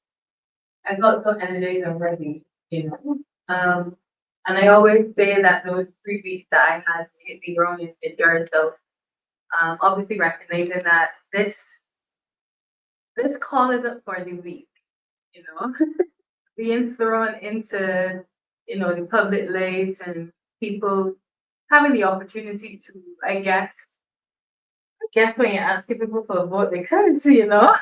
I got so energized and ready, you know. And I always say that those 3 weeks that I had to hit the ground in the dirt, so obviously recognizing that this call isn't for the weak, you know. Being thrown into, you know, the public light and people having the opportunity to, I guess when you ask people for a vote, they could, you know,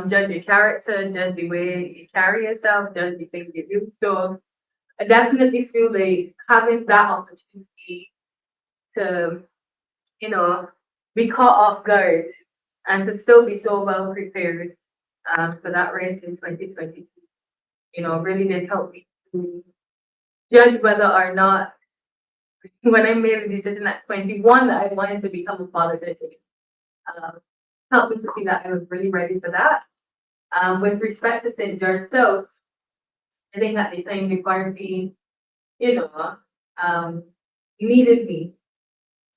judge your character, judge the way you carry yourself, judge the things you do. So I definitely feel like having that opportunity to, you know, be caught off guard and to still be so well prepared for that race in 2022, you know, really did help me to judge whether or not, when I made the decision at 21 that I wanted to become a politician, helped me to see that I was really ready for that. With respect to St. George South, I think at the time the party, you know, needed me,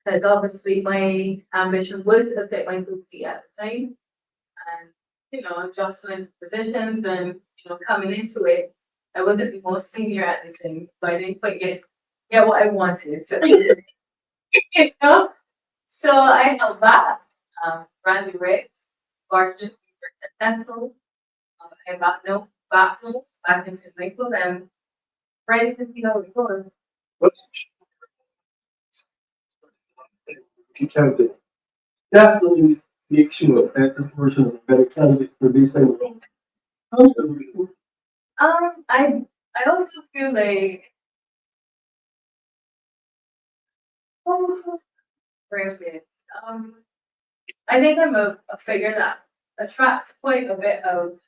because obviously my ambition was to step my seat at the time, and you know, jostling positions and you know, coming into it, I wasn't the most senior at the time, so I didn't quite get what I wanted. So, you know, so I held back, ran the race, fortunately we were successful. I got no battles back into Michael and ready to see how it goes. Candidate. Definitely makes you a better person, a better candidate for this time around. I also feel like where is it? I think I'm a figure that attracts quite a bit of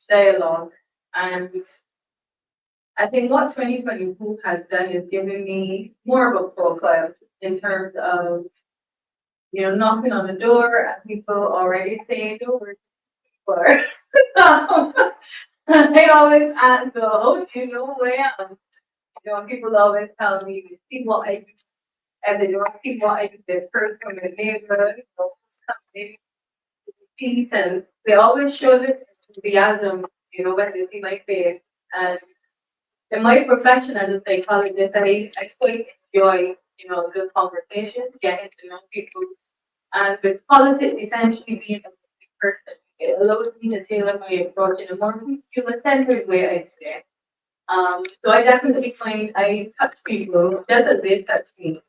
dialogue, and I think what 2022 has done is given me more of a profile in terms of, you know, knocking on the door and people already saying, "Oh, we're for." I always ask, "Oh, do you know who I am?" You know, people always tell me, "You see what I do," and they don't see what I do. This person in the neighborhood, you know, coming in, and they always show this enthusiasm, you know, when they see my face. And in my profession as a psychologist, I quite enjoy, you know, the conversation, getting to know people. And with politics essentially being a person, it allows me to tailor my approach in a more human-centered way, I'd say. So I definitely find I touch people just as they touch me,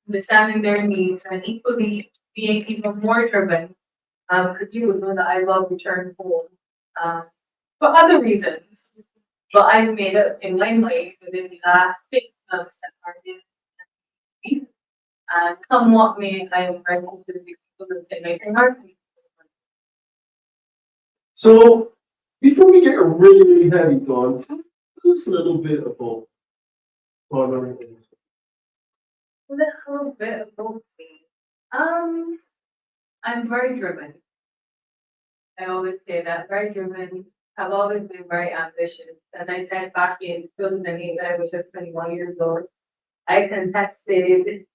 understanding their needs and equally being even more driven, because you would know that I love return home for other reasons. But I've made it in my life within the last 6 months that are in, and come what may, I am grateful to the people that make it hard for me. So before we get really heavy, Dawn, tell us a little bit about fathering. A little bit about me. I'm very driven. I always say that, very driven. I've always been very ambitious. As I said back in 2008, I was just 21 years old. I contested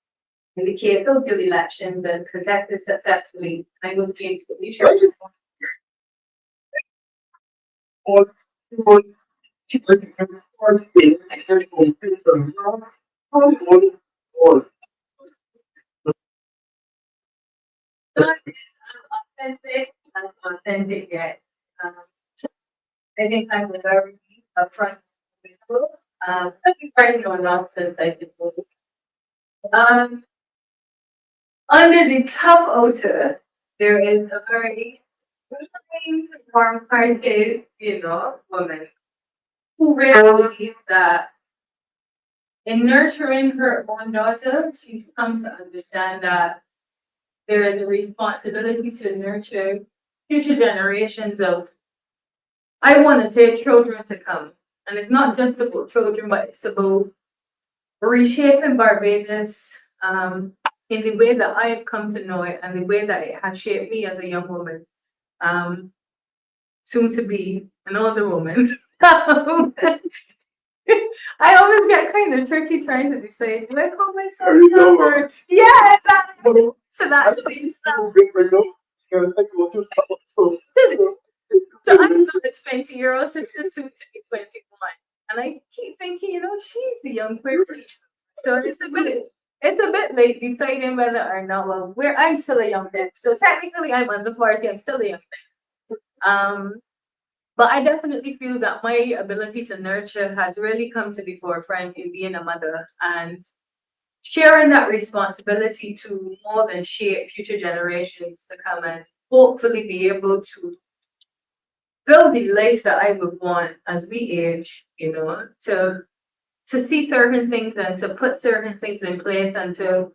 in the case of the elections and contested successfully. I was against the leadership. Not authentic and authentic yet. I think I'm a very upfront individual. I think very no nonsense, I suppose. Under the tough outer, there is a very warm-hearted, you know, woman who really believes that in nurturing her own daughter, she's come to understand that there is a responsibility to nurture future generations of, I want to say, children to come. And it's not just about children, but it's about reshaping Barbados in the way that I have come to know it and the way that it has shaped me as a young woman, soon to be an older woman. I always get kind of tricky trying to decide, do I call myself young or yeah, exactly. So that's been so. So, So I've done a 20-year-old sister soon to be 21. And I keep thinking, she's the young person. So it's a bit late deciding whether or not, well, I'm still a young thing. So technically I'm under 40, I'm still a young thing. But I definitely feel that my ability to nurture has really come to the forefront in being a mother and sharing that responsibility to more than shape future generations to come and hopefully be able to build the life that I would want as we age, to see certain things and to put certain things in place and to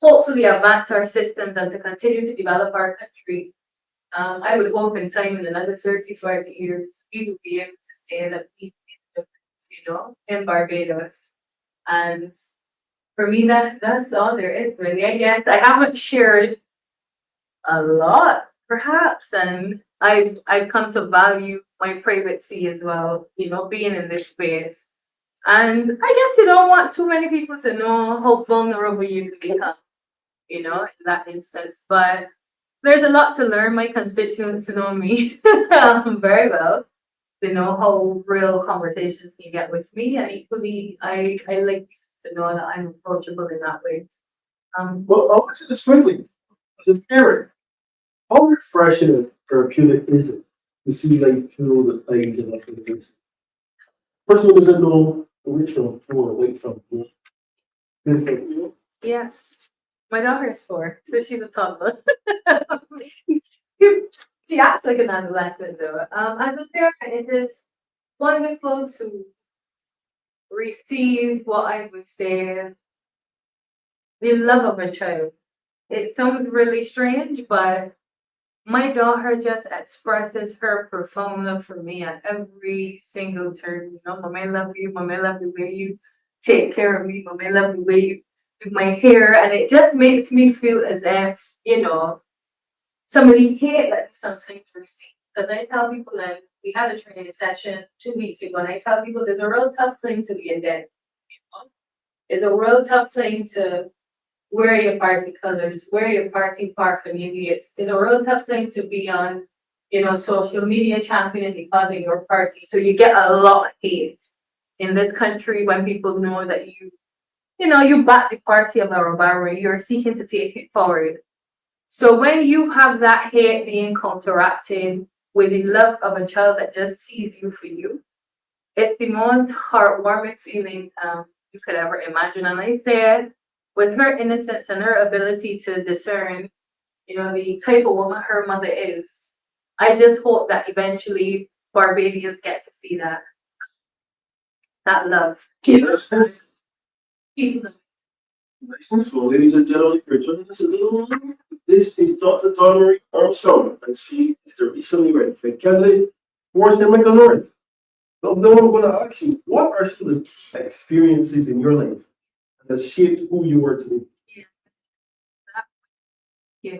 hopefully advance our systems and to continue to develop our country. I would hope in time in another 30, 40 years, we will be able to say that we made a difference, in Barbados. And for me, that's all there is really. I guess I haven't shared a lot, perhaps, and I've come to value my privacy as well, being in this space. And I guess you don't want too many people to know how vulnerable you can become, in that instance. But there's a lot to learn. My constituents know me very well. They know how real conversations can get with me, and equally, I like to know that I'm approachable in that way. well, I want you to strictly, as a parent, how refreshing and therapeutic is it to see life through the eyes of like this? Person who doesn't know which from poor, away from poor. Yeah, my daughter is 4, so she's a toddler. She acts like an adolescent though. As a parent, it is wonderful to receive what I would say the love of a child. It sounds really strange, but my daughter just expresses her profound love for me at every single turn. Mom, I love you. Mom, I love the way you take care of me. Mom, I love the way you do my hair. And it just makes me feel as if, somebody hate that sometimes receive. Because I tell people, and we had a training session 2 weeks ago, and I tell people there's a real tough thing to be a dad. It's a real tough thing to wear your party colors, wear your party paraphernalia. It's a real tough thing to be on, social media championing because of your party. So you get a lot of hate in this country when people know that you back the party of our barrier, you're seeking to take it forward. So when you have that hate being counteracted with the love of a child that just sees you for you, it's the most heartwarming feeling you could ever imagine. And I said, with her innocence and her ability to discern, the type of woman her mother is, I just hope that eventually Barbadians get to see that love. People. License, well, ladies and gentlemen, if you're joining us a little later, this is Dr. Connery Armstrong, and she is the recently ratified candidate for St. Michael North. Now, I'm going to ask you, what are some of the key experiences in your life that shaped who you were today? Being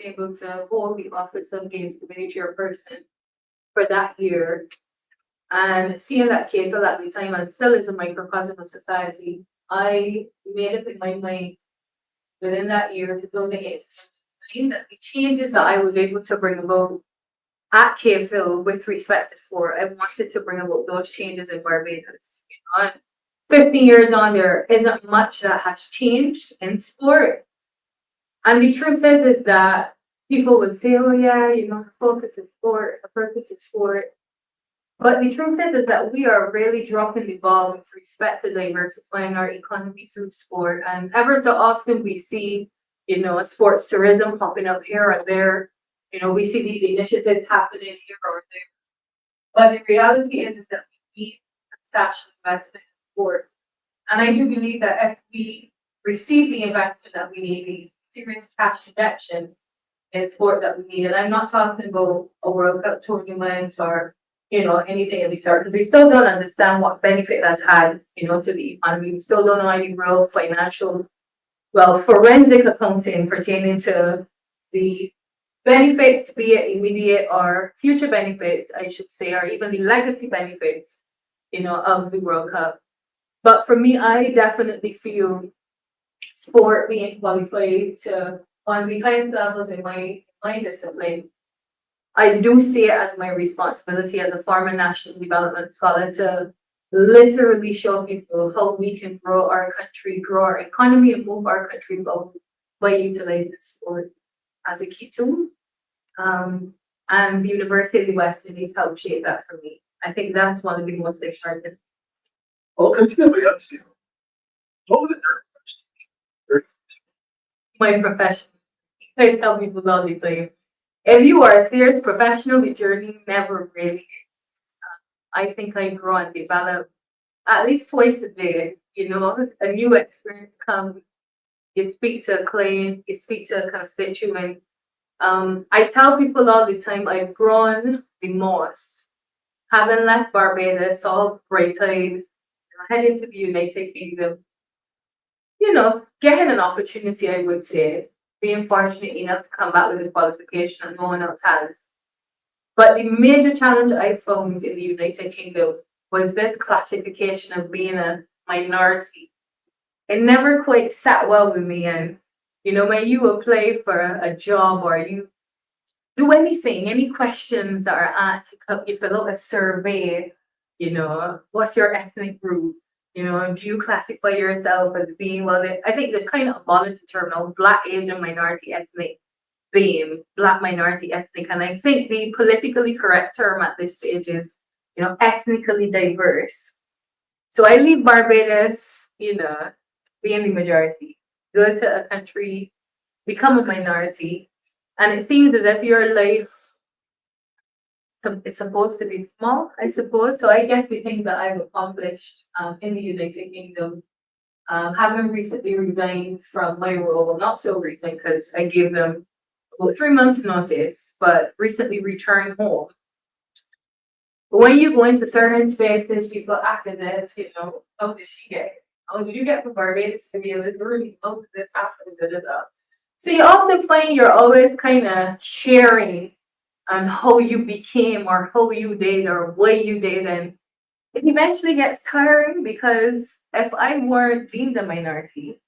able to hold the office of games manager person for that year and seeing that Cato at the time and still is a microcosm of society, I made up in my mind within that year to build it that the changes that I was able to bring about at Cato with respect to sport, I wanted to bring about those changes in Barbados. 50 years on, there isn't much that has changed in sport. And the truth is that people would say, oh yeah, the focus is sport, the purpose is sport. But the truth is that we are really dropping the ball with respect to diversifying our economy through sport. And ever so often we see, sports tourism popping up here or there. We see these initiatives happening here or there. But the reality is that we need substantial investment in sport. And I do believe that if we receive the investment that we need, the serious cash injection in sport that we need, and I'm not talking about a World Cup tournament or anything of the sort, because we still don't understand what benefit that's had, to the economy. We still don't know any real financial, forensic accounting pertaining to the benefits, be it immediate or future benefits, I should say, or even the legacy benefits, of the World Cup. But for me, I definitely feel sport being qualified to on the highest levels in my discipline, I do see it as my responsibility as a former national development scholar to literally show people how we can grow our country, grow our economy, and move our country forward by utilizing sport as a key tool. And the University of the West Indies helped shape that for me. I think that's one of the most important. I'll continue by asking, what was it? My profession. I tell people all the time, if you are a serious professional, the journey never really. I think I grow and develop at least twice a day. You know, a new experience comes. You speak to a client, you speak to a constituent. I tell people all the time, I've grown the most. Having left Barbados, all bright-eyed, heading to the United Kingdom. You know, getting an opportunity, I would say, being fortunate enough to come back with a qualification that no one else has. But the major challenge I found in the United Kingdom was this classification of being a minority. It never quite sat well with me. And, you know, when you apply for a job or you do anything, any questions that are asked, you fill out a survey, you know, what's your ethnic group? You know, do you classify yourself as being, well, I think they kind of abolished the term now, Black, Asian, minority, ethnic, being Black, minority, ethnic. And I think the politically correct term at this stage is, you know, ethnically diverse. So I leave Barbados, you know, being the majority, go to a country, become a minority. And it seems as if your life it's supposed to be small, I suppose. So I guess the things that I've accomplished in the United Kingdom, having recently resigned from my role, well, not so recent because I gave them about 3 months notice, but recently returned home. But when you go into certain spaces, people act as if, you know, how did she get? How did you get from Barbados to be in this room? How did this happen? Da, da, da. So you often find you're always kind of sharing on how you became or how you did or why you did. And it eventually gets tiring because if I weren't deemed a minority,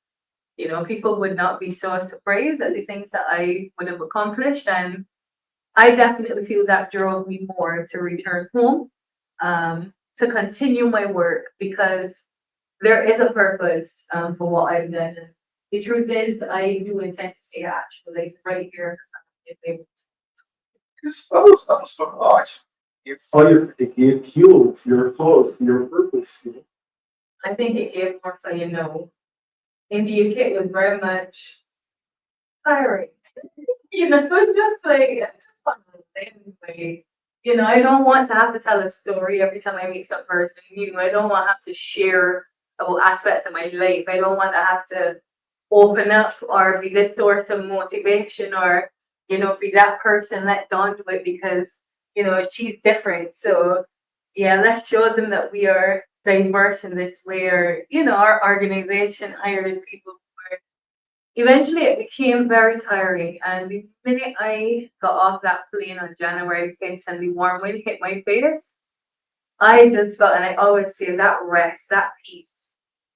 you know, people would not be so surprised at the things that I would have accomplished. And I definitely feel that drove me more to return home, to continue my work because there is a purpose for what I've done. The truth is, I do intend to stay actually right here if they That was fun. Oh, it fire, it gave fuel to your cause, to your purpose. You know? I think it gave more fun, you know. In the UK, it was very much tiring. You know, it was just like, it's just fun. Like, you know, I don't want to have to tell a story every time I meet some person new. I don't want to have to share about aspects of my life. I don't want to have to open up or be this source of motivation or, you know, be that person let down to it because, you know, she's different. So yeah, let's show them that we are diverse in this way, or, you know, our organization hires people where eventually it became very tiring. And the minute I got off that plane on January 5th and the warm wind hit my face, I just felt, and I always say that rest, that peace.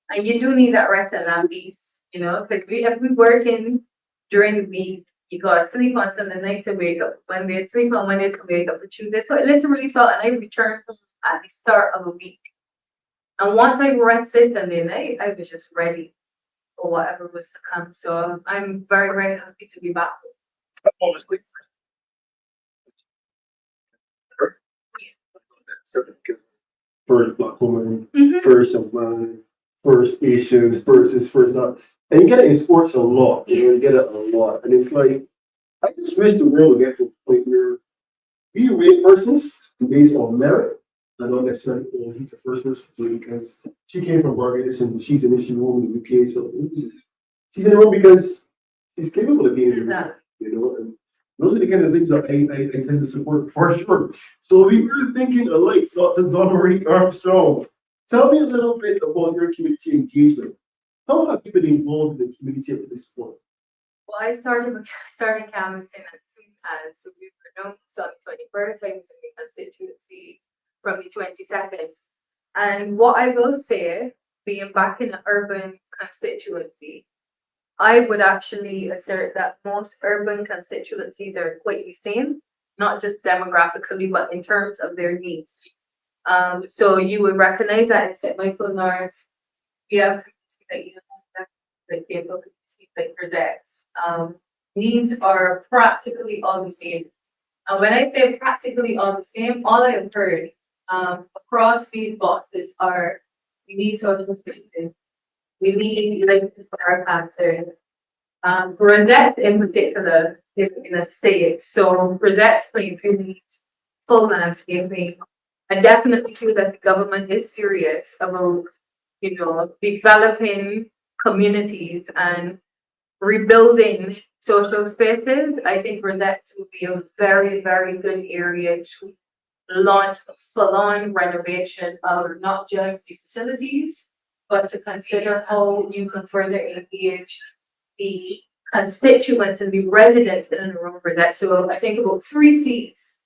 And you do need that rest and that peace, you know, because if we working during the week, you got to sleep on Sunday night to wake up Monday, sleep on Monday to wake up for Tuesday. So it literally felt, and I returned home at the start of a week. And once I rested Sunday night, I was just ready for whatever was to come. So I'm very, very happy to be back. Honestly, first Black woman, first of man, first Asian, first is first up. And you get it in sports a lot. You know, you get it a lot. And it's like, I just wish the world would get to a point where we rate persons based on merit. And not necessarily, oh, he's the first person to do it because she came from Barbados and she's an issue home in the UK. So she's in the room because she's capable of being in the room, you know. And those are the kind of things that I tend to support for sure. So we were thinking alike, Dr. Connie Armstrong. Tell me a little bit about your community engagement. How have you been involved in the community at this point? Well, I started canvassing as soon as we were known on the 21st. I was in the constituency from the 22nd. And what I will say, being back in the urban constituency, I would actually assert that most urban constituencies are quite the same, not just demographically, but in terms of their needs. So you would recognize that in St. Michael North, you have communities that you have, like the communities like Rosette. Needs are practically all the same. And when I say practically all the same, all I have heard across these boxes are we need social spaces, we need places for our cancer. Rosette in particular is in a state. So Rosette's Plainfield needs full landscaping. I definitely feel that the government is serious about, developing communities and rebuilding social spaces. I think Rosette would be a very, very good area to launch a full-on renovation of not just the facilities, but to consider how you can further engage the constituents and the residents in and around Rosette. So I think about 3 seats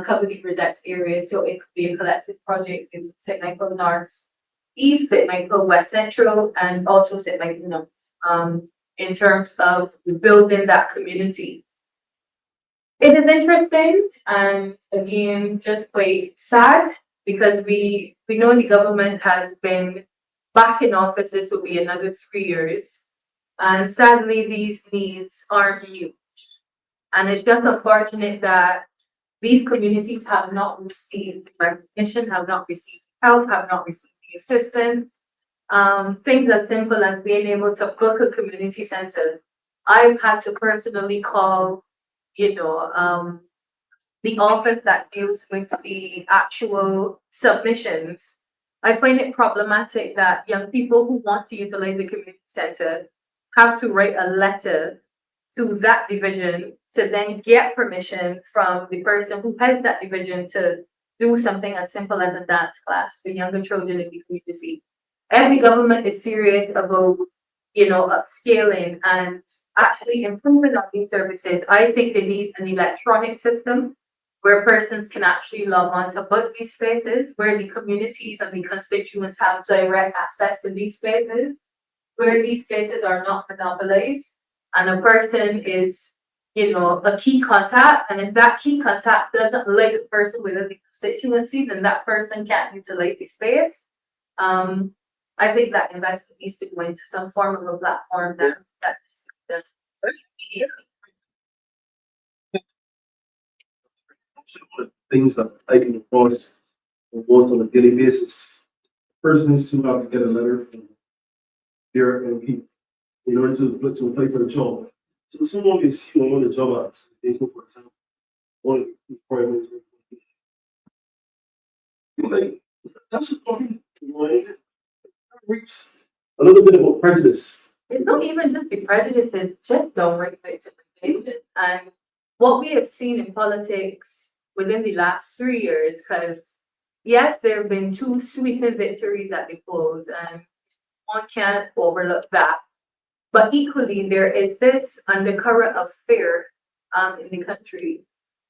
cover the Rosette area. So it could be a collective project in St. Michael North East, St. Michael West Central, and also St. Michael North, in terms of building that community. It is interesting and again just quite sad because we know the government has been back in office. This will be another 3 years. And sadly, these needs aren't new. And it's just unfortunate that these communities have not received recognition, have not received help, have not received the assistance. Things as simple as being able to book a community center. I've had to personally call, the office that deals with the actual submissions. I find it problematic that young people who want to utilize a community center have to write a letter to that division to then get permission from the person who has that division to do something as simple as a dance class for younger children in the community. Every government is serious about, upscaling and actually improving on these services. I think they need an electronic system where persons can actually log on to book these spaces, where the communities and the constituents have direct access to these spaces, where these spaces are not monopolized, and a person is, a key contact, and if that key contact doesn't like the person within the constituency, then that person can't utilize the space. I think that investment needs to go into some form of a platform that Things that I can across almost on a daily basis. Persons who have to get a letter from their MP in order to apply for the job. So someone may see on one of the job ads, they go, for example, one of the requirements. Like, that's probably reaps a little bit about prejudice. It's not even just the prejudice, it's just downright victimization. And what we have seen in politics within the last 3 years, because yes, there have been 2 sweeping victories at the polls, and one can't overlook that. But equally, there is this undercurrent of fear in the country.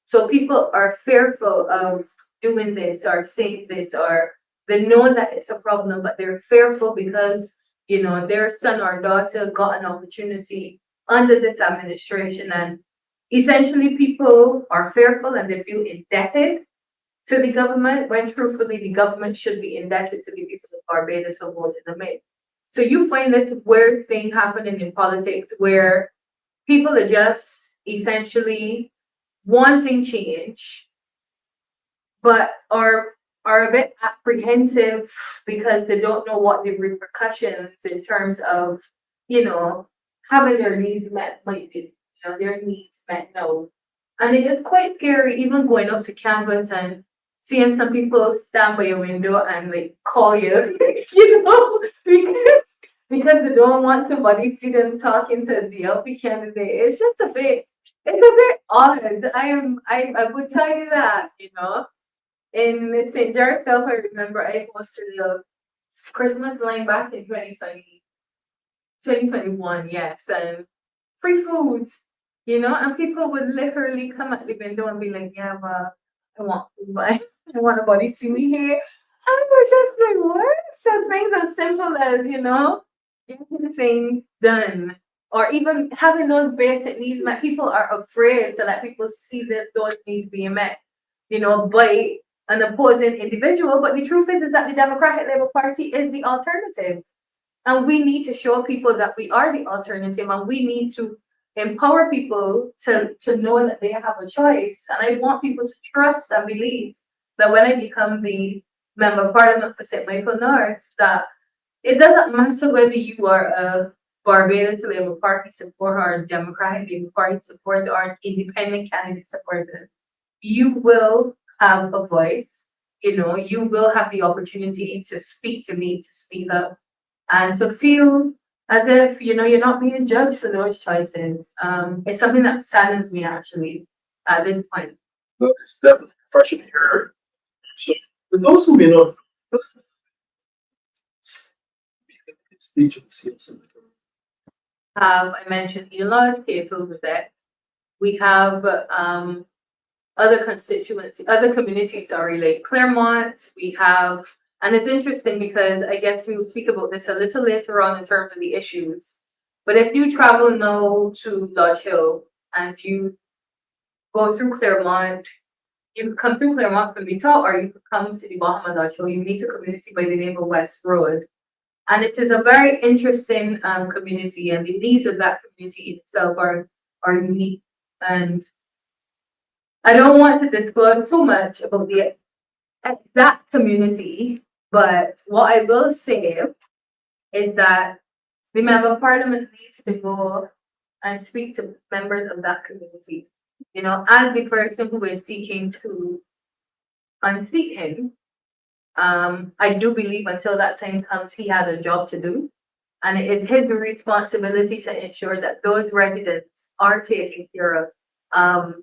So people are fearful of doing this or saying this, or they know that it's a problem, but they're fearful because, their son or daughter got an opportunity under this administration. And essentially, people are fearful and they feel indebted to the government, when truthfully, the government should be indebted to the people of Barbados who voted them in. So you find this weird thing happening in politics where people are just essentially wanting change, but are a bit apprehensive because they don't know what the repercussions in terms of, having their needs met might be, their needs met now. And it is quite scary even going up to campus and seeing some people stand by your window and like call you, because they don't want somebody see them talking to a DLP candidate. It's just a bit odd. I would tell you that, In St. George self, I remember I posted the Christmas line back in 2021, yes, and free food, and people would literally come at the window and be like, yeah, but I want food, but I don't want nobody see me here. And I was just like, what? So things as simple as, getting things done or even having those basic needs met. People are afraid to let people see that those needs being met, by an opposing individual. But the truth is that the Democratic Labour Party is the alternative. And we need to show people that we are the alternative, and we need to empower people to know that they have a choice. And I want people to trust and believe that when I become the Member of Parliament for St. Michael North, that it doesn't matter whether you are a Barbados Labour Party supporter or a Democratic Labour Party supporter or an independent candidate supporter, you will have a voice. You will have the opportunity to speak to me, to speak up, and to feel as if you're not being judged for those choices. It's something that saddens me actually at this point. Well, it's definitely refreshing to hear. So, for those who may not, constituency of St. I mentioned the large people with that. We have other constituencies, other communities, like Claremont. We have, and it's interesting because I guess we will speak about this a little later on in terms of the issues. But if you travel now to Lodge Hill and you go through Claremont, you can come through Claremont from the top, or you can come to the bottom of Lodge Hill. You meet a community by the name of West Road. And it is a very interesting community, and the needs of that community itself are unique. And I don't want to disclose too much about the exact community, but what I will say is that the Member of Parliament needs to go and speak to members of that community. As the person who is seeking to unseat him, I do believe until that time comes, he has a job to do. And it is his responsibility to ensure that those residents are taken care of.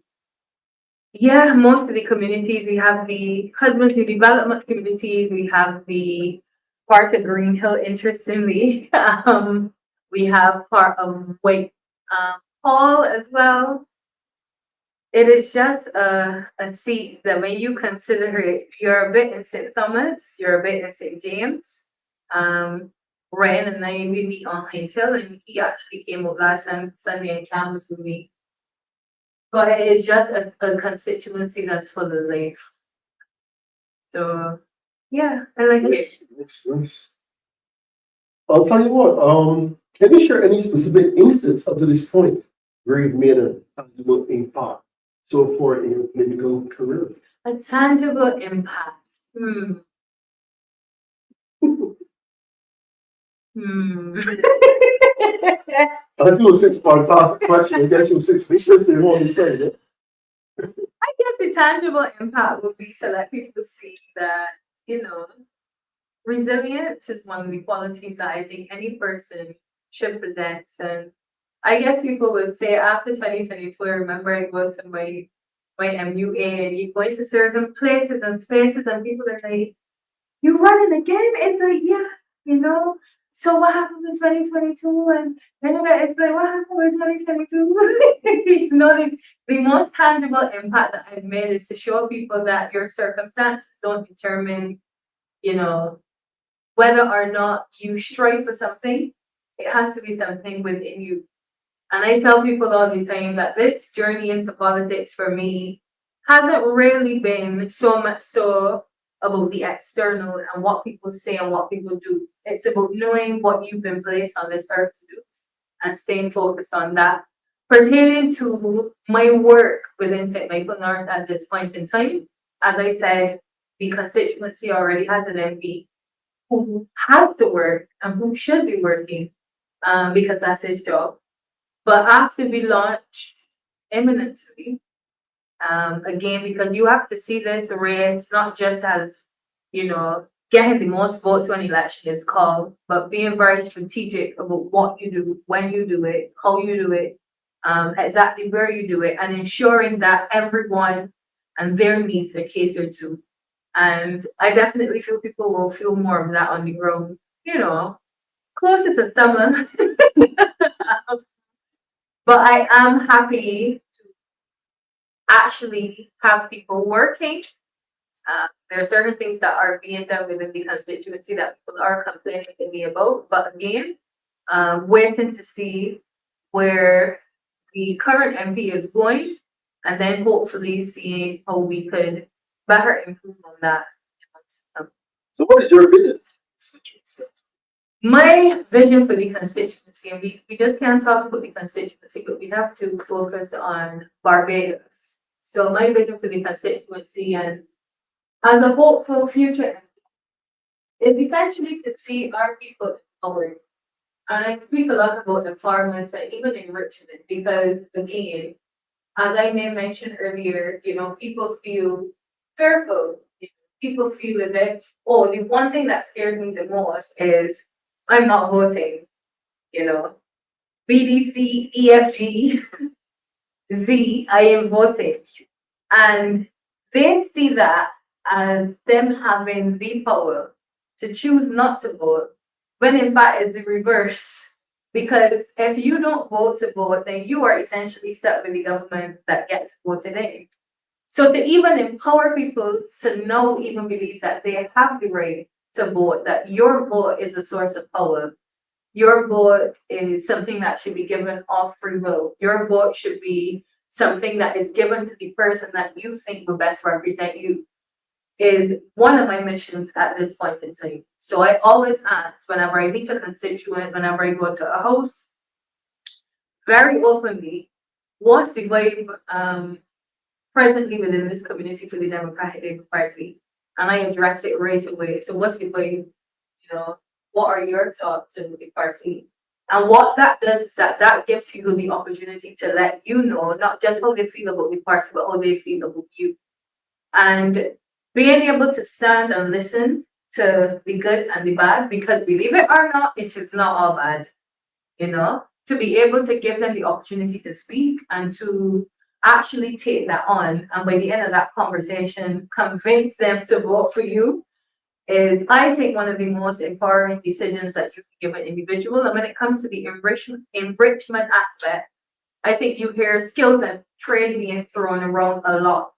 Most of the communities, we have the husbandry development communities, we have the part of Green Hill, interestingly. We have part of White Hall as well. It is just a seat that when you consider it, you're a bit in St. Thomas, you're a bit in St. James. Ryan and I, we meet on Hines Hill, and he actually came up last Sunday and canvassed with me. But it is just a constituency that's full of life. So, yeah, I like it. Nice. I'll tell you what, can you share any specific instance up to this point where you've made a tangible impact so far in your political career? A tangible impact. I do a 6-part question. I guess you're 6 speechless. You want to say it. I guess the tangible impact would be to let people see that, resilience is one of the qualities that I think any person should possess. And I guess people would say after 2022, I remember I go to my MUA and you're going to certain places and spaces and people are like, "You running again?" It's like, yeah, so what happened in 2022? And then it's like, what happened in 2022? The most tangible impact that I've made is to show people that your circumstances don't determine, whether or not you strive for something. It has to be something within you. And I tell people all the time that this journey into politics for me hasn't really been so much so about the external and what people say and what people do. It's about knowing what you've been placed on this earth to do and staying focused on that. Pertaining to my work within St. Michael North at this point in time, as I said, the constituency already has an MP who has to work and who should be working because that's his job. But after we launch imminently, again, because you have to see this race not just as, getting the most votes when election is called, but being very strategic about what you do, when you do it, how you do it, exactly where you do it, and ensuring that everyone and their needs are catered to. And I definitely feel people will feel more of that on the ground, closer to summer. But I am happy to actually have people working. There are certain things that are being done within the constituency that people are complaining to me about. But again, waiting to see where the current MP is going, and then hopefully seeing how we could better improve on that. So what is your vision? My vision for the constituency, and we just can't talk about the constituency, but we have to focus on Barbados. So my vision for the constituency and as a hopeful future is essentially to see our people empowered. And I speak a lot about empowerment and even enrichment because, again, as I may mention earlier, people feel fearful. People feel as if, oh, the one thing that scares me the most is I'm not voting. BDC, EFG, Z, I am voting. And they see that as them having the power to choose not to vote, when in fact it's the reverse. Because if you don't vote to vote, then you are essentially stuck with the government that gets voted in. So to even empower people to now even believe that they have the right to vote, that your vote is a source of power, your vote is something that should be given off free will, your vote should be something that is given to the person that you think will best represent you, is one of my missions at this point in time. So I always ask whenever I meet a constituent, whenever I go to a house, very openly, what's the vibe presently within this community for the Democratic Labour Party? And I address it right away. So what's the vibe? What are your thoughts on the party? And what that does is that gives people the opportunity to let you know, not just how they feel about the party, but how they feel about you. And being able to stand and listen to the good and the bad, because believe it or not, it is not all bad, to be able to give them the opportunity to speak and to actually take that on. And by the end of that conversation, convince them to vote for you is, I think, one of the most empowering decisions that you can give an individual. And when it comes to the enrichment aspect, I think you hear skills and trade being thrown around a lot,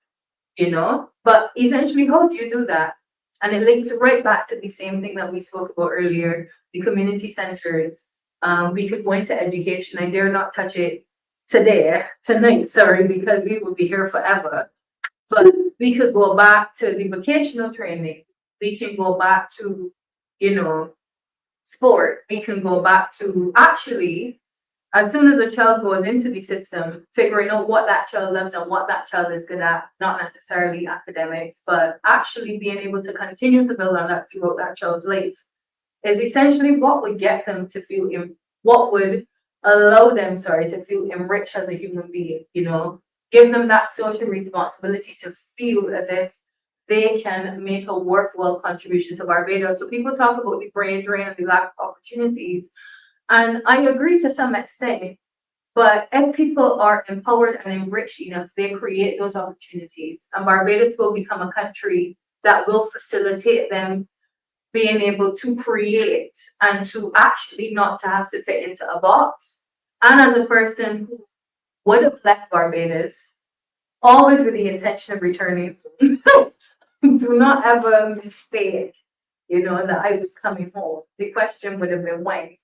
but essentially, how do you do that? And it links right back to the same thing that we spoke about earlier, the community centers. We could go into education. I dare not touch it tonight, sorry, because we will be here forever. But we could go back to the vocational training. We can go back to, sport. We can go back to actually, as soon as a child goes into the system, figuring out what that child loves and what that child is good at, not necessarily academics, but actually being able to continue to build on that throughout that child's life is essentially what would get them to feel, what would allow them, to feel enriched as a human being, give them that social responsibility to feel as if they can make a worthwhile contribution to Barbados. So people talk about the brain drain and the lack of opportunities. And I agree to some extent, but if people are empowered and enriched enough, they create those opportunities. And Barbados will become a country that will facilitate them being able to create and to actually not to have to fit into a box. And as a person who would have left Barbados, always with the intention of returning, do not ever mistake, that I was coming home. The question would have been when.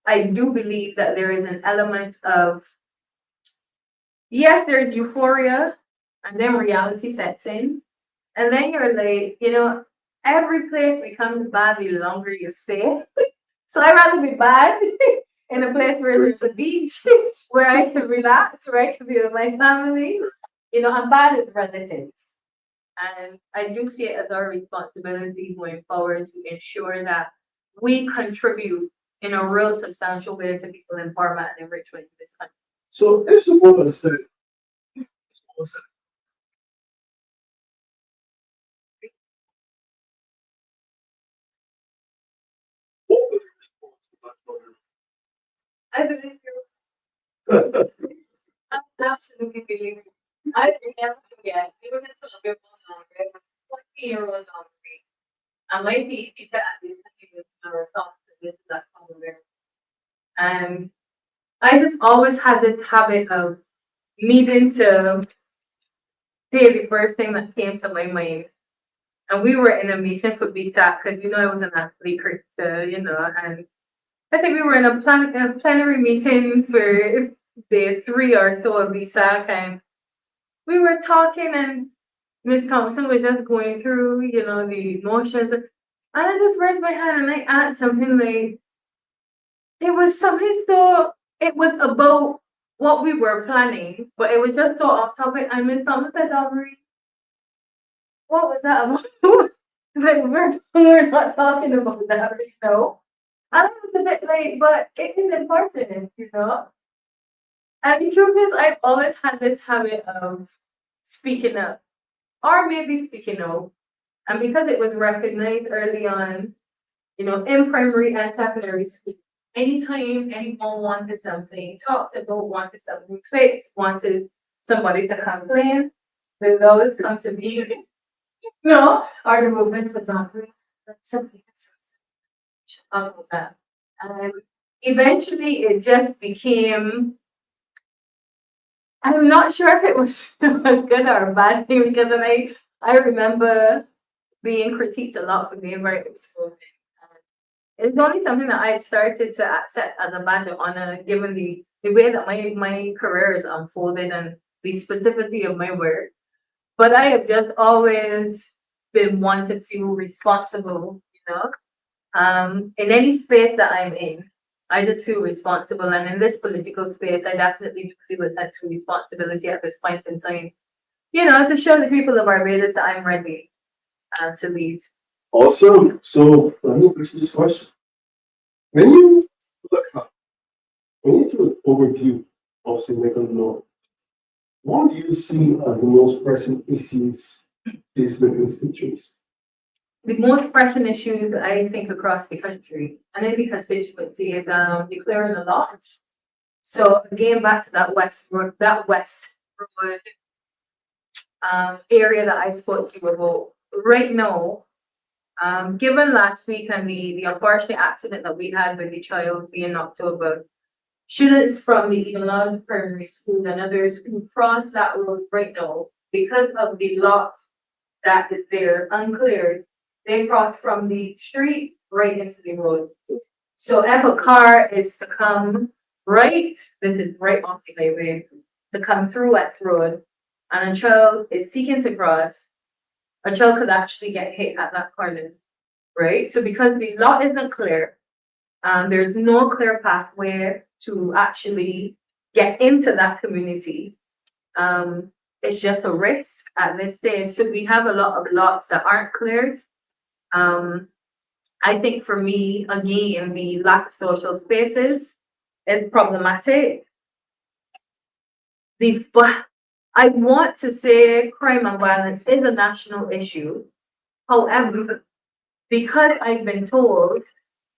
I do believe that there is an element of, yes, there's euphoria, and then reality sets in. And then you're like, every place becomes bad the longer you stay. So I'd rather be bad in a place where there's a beach, where I can relax, where I can be with my family. And bad is relative. And I do see it as our responsibility going forward to ensure that we contribute in a real substantial way to people empowerment and enrichment in this country. So if someone said, what was your response to that brother? I believe you. I absolutely believe you. I will never forget. We were in Columbia, 14-year-old Laundry. And my PE teacher at least he was our thoughts to this that Columbia. And I just always had this habit of needing to say the first thing that came to my mind. And we were in a meeting for BSAT because I was an athlete, and I think we were in a plenary meeting for day 3 or so of VSAC, and we were talking, and Miss Thompson was just going through, the motions, and I just raised my hand and I asked something like, it was something so, it was about what we were planning, but it was just so off topic, and Miss Thompson said, Aubrey, what was that about? Like, we're not talking about that right now. And I was a bit like, but it is important. And the truth is, I've always had this habit of speaking up, or maybe speaking out. And because it was recognized early on, in primary and secondary school, anytime anyone wanted something, talked about wanted something fixed, wanted somebody to complain, they would always come to me, or the movement for doctor, something talk about that. And eventually it just became, I'm not sure if it was a good or a bad thing, because then I remember being critiqued a lot for being very outspoken. It's only something that I started to accept as a badge of honor, given the way that my career is unfolded and the specificity of my work. But I have just always been one to feel responsible, in any space that I'm in. I just feel responsible, and in this political space, I definitely do feel a sense of responsibility at this point in time, to show the people of Barbados that I'm ready to lead. Awesome. So let me ask you this question. When you do an overview of St. North, what do you see as the most pressing issues facing the constituency? The most pressing issues, I think, across the country and in the constituency is declaring the laws. So again, back to that west road area that I spoke to you about. Right now, given last week and the unfortunate accident that we had with the child being knocked over, students from the Eden Lodge Primary School and others who cross that road right now, because of the lot that is there uncleared, they cross from the street right into the road. So if a car is to come right, this is right off the highway, to come through X Road, and a child is seeking to cross, a child could actually get hit at that corner, right? So because the lot isn't clear, there's no clear pathway to actually get into that community. It's just a risk at this stage. So we have a lot of lots that aren't cleared. I think for me, again, the lack of social spaces is problematic. I want to say crime and violence is a national issue. However, because I've been told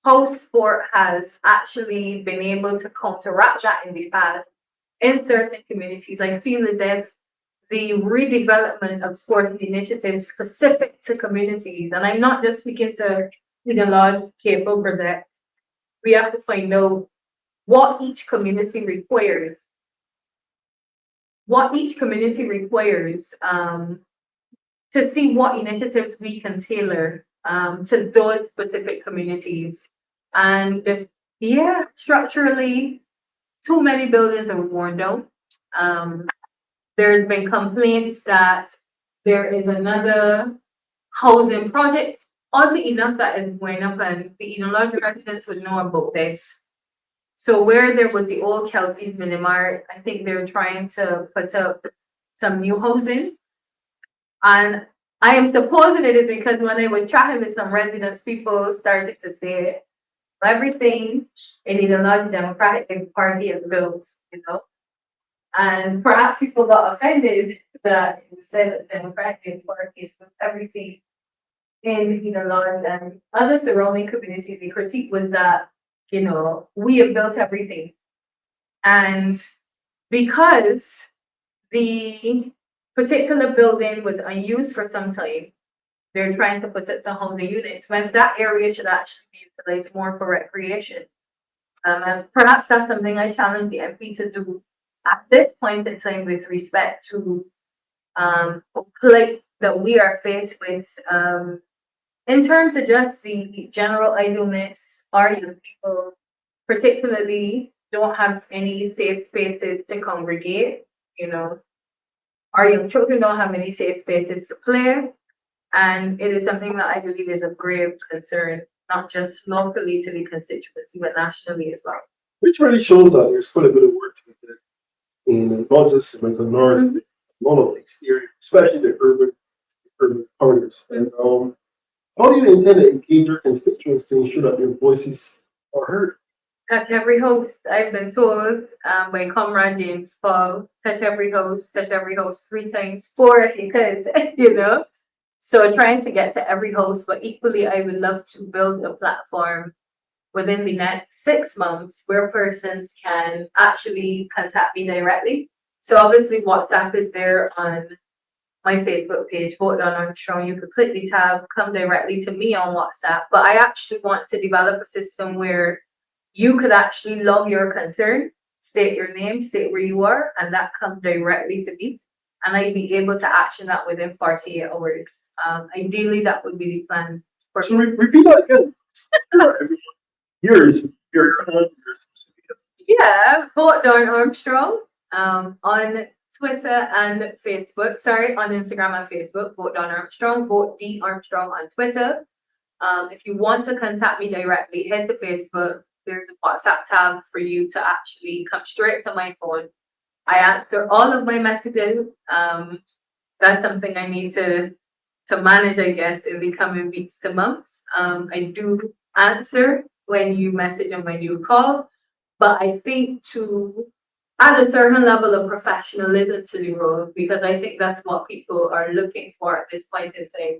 how sport has actually been able to counteract that in the past in certain communities, I feel as if the redevelopment of sports initiatives specific to communities, and I'm not just speaking to the large cable project, we have to find out what each community requires. To see what initiatives we can tailor to those specific communities. And yeah, structurally, too many buildings are worn down. There's been complaints that there is another housing project, oddly enough, that is going up, and the larger residents would know about this. So where there was the old Kelsey's Mini Mart, I think they're trying to put up some new housing. And I am supposing it is because when I was chatting with some residents, people started to say everything in the large Democratic Party is built, And perhaps people got offended that it said that the Democratic Party is built everything in the large and other surrounding communities. The critique was that, we have built everything. And because the particular building was unused for some time, they're trying to put it to housing units when that area should actually be utilized more for recreation. And perhaps that's something I challenge the MP to do at this point in time with respect to plight that we are faced with in terms of just the general idleness, our young people particularly don't have any safe spaces to congregate, you know. Our young children don't have any safe spaces to play. And it is something that I believe is of grave concern, not just locally to the constituency, but nationally as well. Which really shows that there's quite a bit of work to be done in not just like the north, a lot of exterior, especially the urban corridors. And how do you intend to engage your constituents to ensure that their voices are heard? Touch every host, I've been told by Comrade James Paul, touch every host 3 times, 4 if you could, you know. So trying to get to every host, but equally I would love to build a platform within the next 6 months where persons can actually contact me directly. So obviously WhatsApp is there on my Facebook page, Vote on Armstrong. You could click the tab, come directly to me on WhatsApp. But I actually want to develop a system where you could actually log your concern, state your name, state where you are, and that comes directly to me. And I'd be able to action that within 48 hours. Ideally, that would be the plan. So repeat that again. Yours. Yeah, Vote on Armstrong on Twitter and Facebook. Sorry, on Instagram and Facebook. Vote on Armstrong. Vote D Armstrong on Twitter. If you want to contact me directly, head to Facebook. There's a WhatsApp tab for you to actually come straight to my phone. I answer all of my messages. That's something I need to manage, I guess, in the coming weeks to months. I do answer when you message and when you call, but I think to add a certain level of professionalism to the role, because I think that's what people are looking for at this point in time.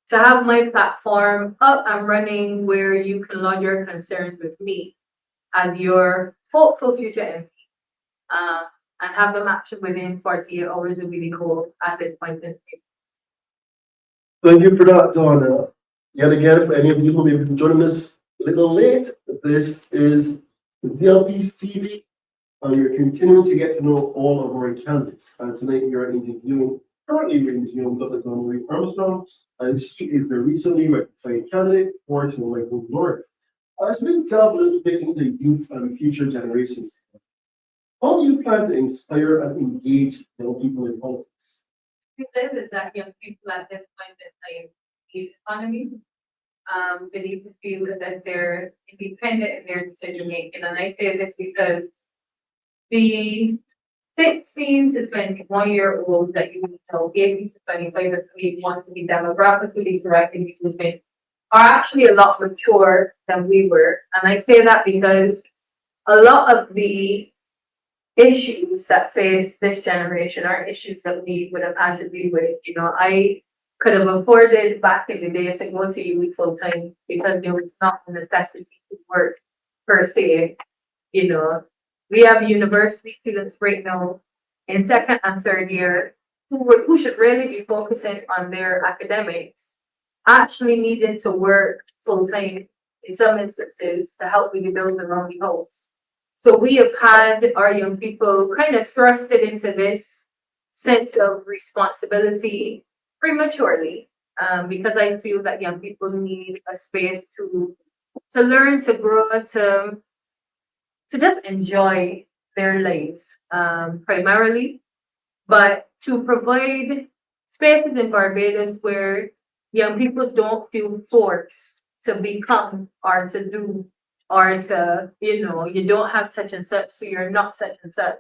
To have my platform up and running where you can lodge your concerns with me as your hopeful future MP, and have them action within 48 hours would be the goal at this point in time. Thank you for that, Donna. Yet again, for any of you who may be joining us a little late, this is the DLP's TV, and you're continuing to get to know all of our candidates. And tonight we are currently interviewing Dr. Courie Armstrong, and she is the recently rectified candidate for St. Michael North. As we delve a little bit into the youth and future generations, how do you plan to inspire and engage young people in politics? It says is that young people at this point in time need autonomy. They need to feel that they're independent in their decision making. And I say this because the 16 to 21-year-olds that you know, 18 to 25 that we want to be demographically correct in movement are actually a lot mature than we were. And I say that because a lot of the issues that face this generation are issues that we would have had to deal with. You know, I could have afforded back in the day to go to uni full time because there was not a necessity to work per se. You know, we have university students right now in 2nd and 3rd year who should really be focusing on their academics, actually needing to work full time in some instances to help with the bills around the house. So we have had our young people kind of thrusted into this sense of responsibility prematurely, because I feel that young people need a space to learn, to grow, to just enjoy their lives, primarily, but to provide spaces in Barbados where young people don't feel forced to become or to do or to, you know, you don't have such and such, so you're not such and such,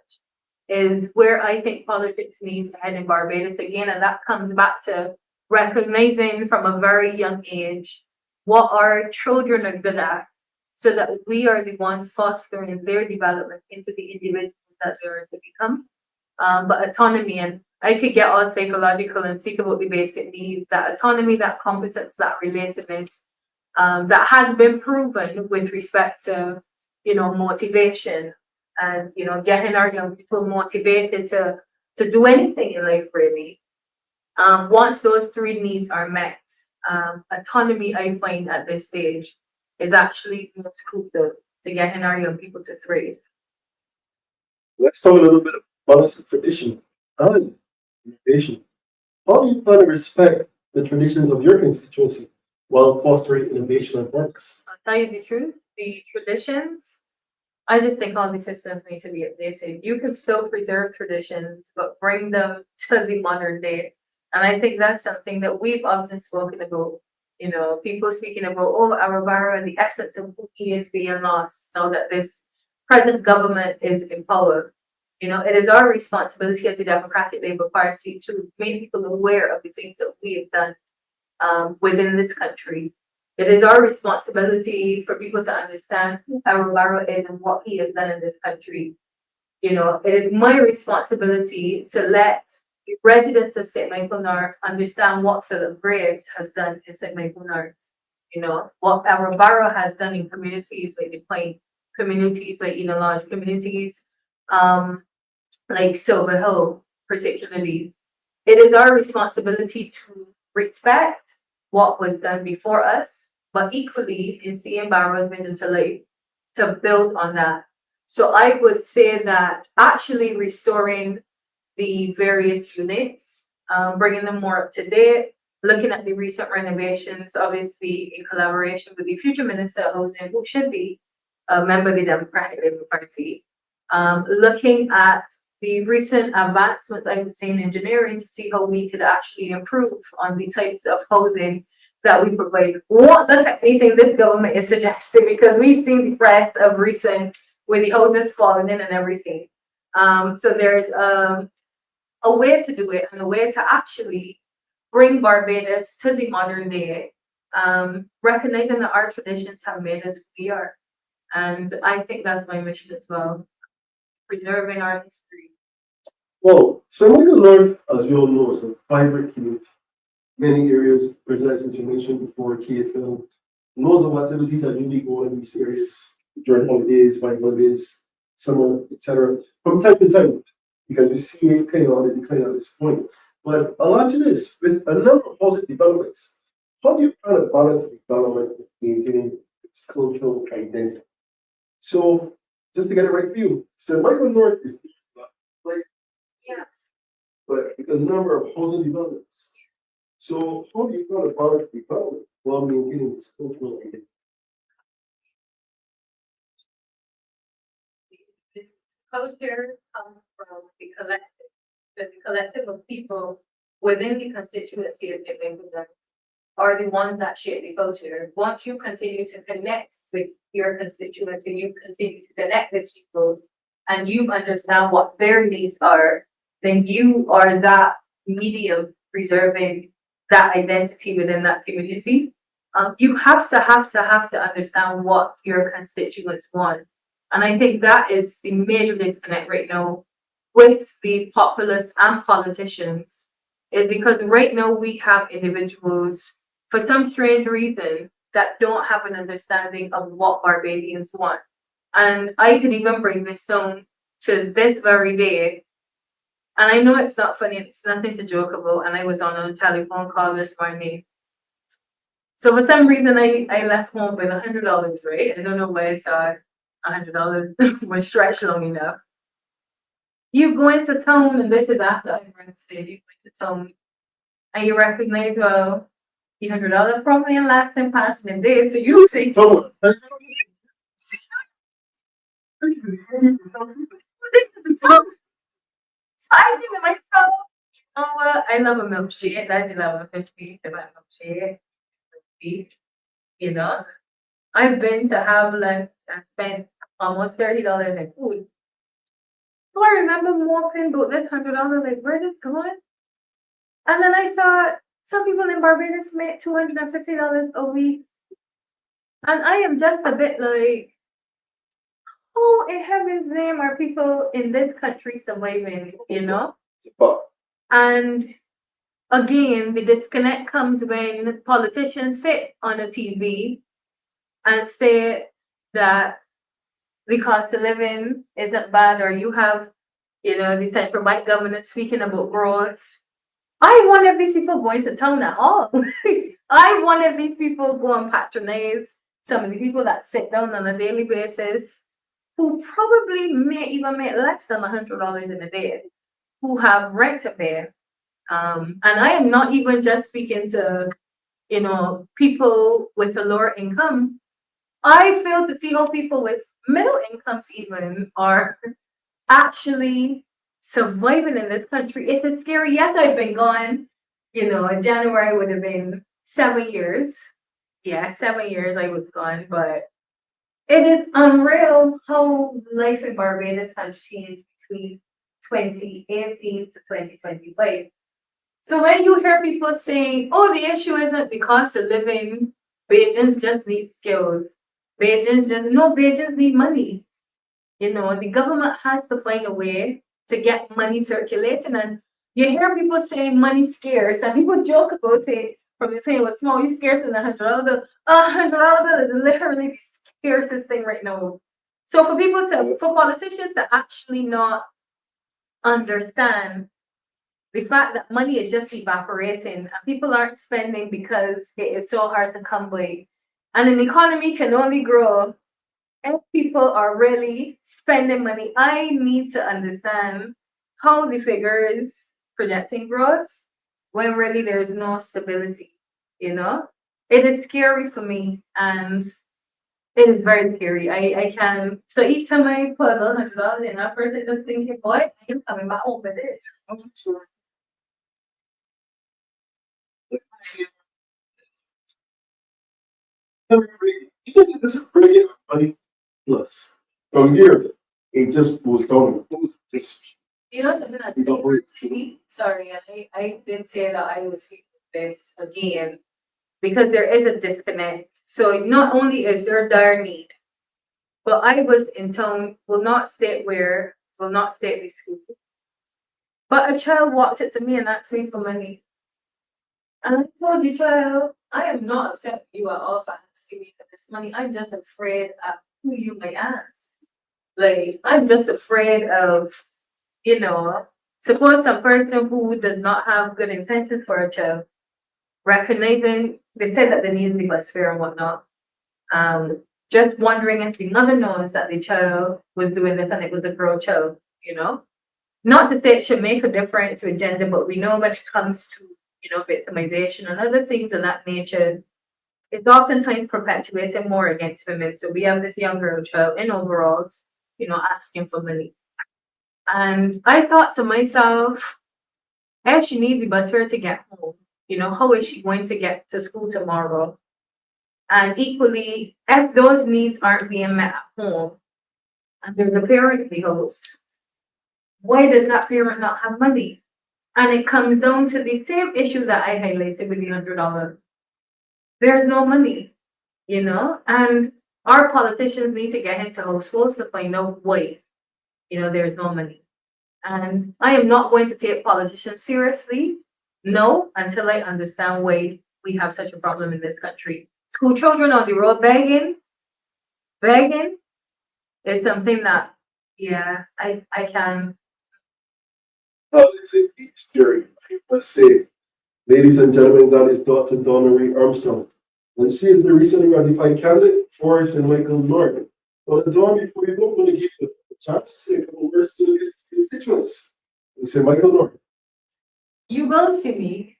is where I think politics needs to head in Barbados again. And that comes back to recognizing from a very young age what our children are good at, so that we are the ones fostering their development into the individuals that they are to become. But autonomy, and I could get all psychological and speak about the basic needs, that autonomy, that competence, that relatedness, that has been proven with respect to, you know, motivation and, you know, getting our young people motivated to do anything in life, really. Once those 3 needs are met, autonomy, I find at this stage, is actually most crucial to getting our young people to thrive. Let's talk a little bit about tradition and innovation. How do you plan to respect the traditions of your constituency while fostering innovation and progress? I'll tell you the truth, the traditions I just think all these systems need to be updated. You can still preserve traditions, but bring them to the modern day. And I think that's something that we've often spoken about. You know, people speaking about, oh, our Barrow and the essence of who he is being lost now that this present government is in power. You know, it is our responsibility as a Democratic Labour Party to make people aware of the things that we have done within this country. It is our responsibility for people to understand who our Barrow is and what he has done in this country. You know, it is my responsibility to let the residents of St. Michael North understand what Philip Graves has done in St. Michael North. You know, what our Barrow has done in communities like the Plain, communities like Lodge, communities like Silver Hill, particularly. It is our responsibility to respect what was done before us, but equally in seeing Barrow's vision to life, to build on that. So I would say that actually restoring the various units, bringing them more up to date, looking at the recent renovations, obviously in collaboration with the future Minister of Housing, who should be a member of the Democratic Labour Party, looking at the recent advancements I would say in engineering to see how we could actually improve on the types of housing that we provide. We won't look at anything this government is suggesting because we've seen the press of recent with the houses falling in and everything. So there's a way to do it and a way to actually bring Barbados to the modern day, recognizing that our traditions have made us who we are. And I think that's my mission as well, preserving our history. Well, St. Michael North, as we all know, is a vibrant community. Many areas, President, as you mentioned before, KFL, loads of activities that really go on in these areas during holidays, bank holidays, summer, etc. From time to time, because we see it kind of on the decline at this point. But a lot of this, with a number of positive developments, how do you kind of balance development with maintaining its cultural identity? So, just to get it right for you, St. Michael North is like, Yeah. but with a number of housing developments. So, how do you kind of balance development while maintaining its cultural identity? The culture comes from the collective of people within the constituency of St. Michael North are the ones that shape the culture. Once you continue to connect with your constituents and you continue to connect with people and you understand what their needs are, then you are that medium preserving that identity within that community. You have to understand what your constituents want. And I think that is the major disconnect right now with the populace and politicians, is because right now we have individuals, for some strange reason, that don't have an understanding of what Barbadians want. And I can even bring this down to this very day. And I know it's not funny, it's nothing to joke about. And I was on a telephone call this morning. So for some reason, I left home with $100, right? I don't know why I thought $100 was stretched long enough. You go into town, and this is after I rested, you go into town, and you recognize, well, the $100 probably in last 10 past midday, so you think, So, this is the town. So I think to myself, you know what, I love a milkshake, that's $11.50 to buy a milkshake, you know. I've been to have lunch and spent almost $30 in food. So I remember walking about this $100, like, where is this going? And then I thought, some people in Barbados make $250 a week. And I am just a bit like, oh, in heaven's name are people in this country surviving, you know? And again, the disconnect comes when politicians sit on a TV and say that the cost of living isn't bad, or you have, you know, the central bank government speaking about growth. I wonder if these people going to town at all. I wonder if these people go and patronize some of the people that sit down on a daily basis, who probably may even make less than $100 in a day, who have rent to pay. And I am not even just speaking to, you know, people with a lower income. I fail to see how people with middle incomes even are actually surviving in this country. It is scary. Yes, I've been gone, in January would have been 7 years. Yeah, 7 years I was gone, but it is unreal how life in Barbados has changed between 2018 to 2025. So when you hear people saying, oh, the issue isn't the cost of living, Bajans just need skills. Bajans need money. The government has to find a way to get money circulating. And you hear people saying money scarce, and people joke about it from the time what's small, you scarce than $100 bill. $100 bill is literally the scarcest thing right now. So for politicians to actually not understand the fact that money is just evaporating and people aren't spending because it is so hard to come by. And an economy can only grow if people are really spending money. I need to understand how the figure is projecting growth when really there is no stability, It is scary for me, and it is very scary. I can, so each time I put $100 in, at first I just thinking, boy, I am coming back home with this. This is brilliant money plus. From here, it just goes down. Just Something that to me, sorry, I did say that I was here with this again because there is a disconnect. So not only is there dire need, but I was in town, will not state the school. But a child walked up to me and asked me for money. And I told the child, I am not upset with you at all for asking me for this money. I'm just afraid of who you may ask. Like, I'm just afraid of, suppose some person who does not have good intentions for a child, recognizing they said that they need the bus fare and whatnot. Just wondering if the mother knows that the child was doing this and it was a girl child, Not to say it should make a difference with gender, but we know when it comes to, victimization and other things of that nature, it's oftentimes perpetuated more against women. So we have this young girl child in overalls, asking for money. And I thought to myself, if she needs the bus fare to get home, how is she going to get to school tomorrow? And equally, if those needs aren't being met at home, and there's a parent in the house, why does that parent not have money? And it comes down to the same issue that I highlighted with the $100. There's no money, and our politicians need to get into households to find out why, there's no money. And I am not going to take politicians seriously, no, until I understand why we have such a problem in this country. School children on the road begging is something that, I can. Well, it's a deep story. I must say, ladies and gentlemen, that is Dr. Donnery Armstrong. And she is the recently ratified candidate for St. Michael North. But Dawn, before you go, I'm going to give you a chance to say a couple words to its constituents in St. Michael North. You will see me.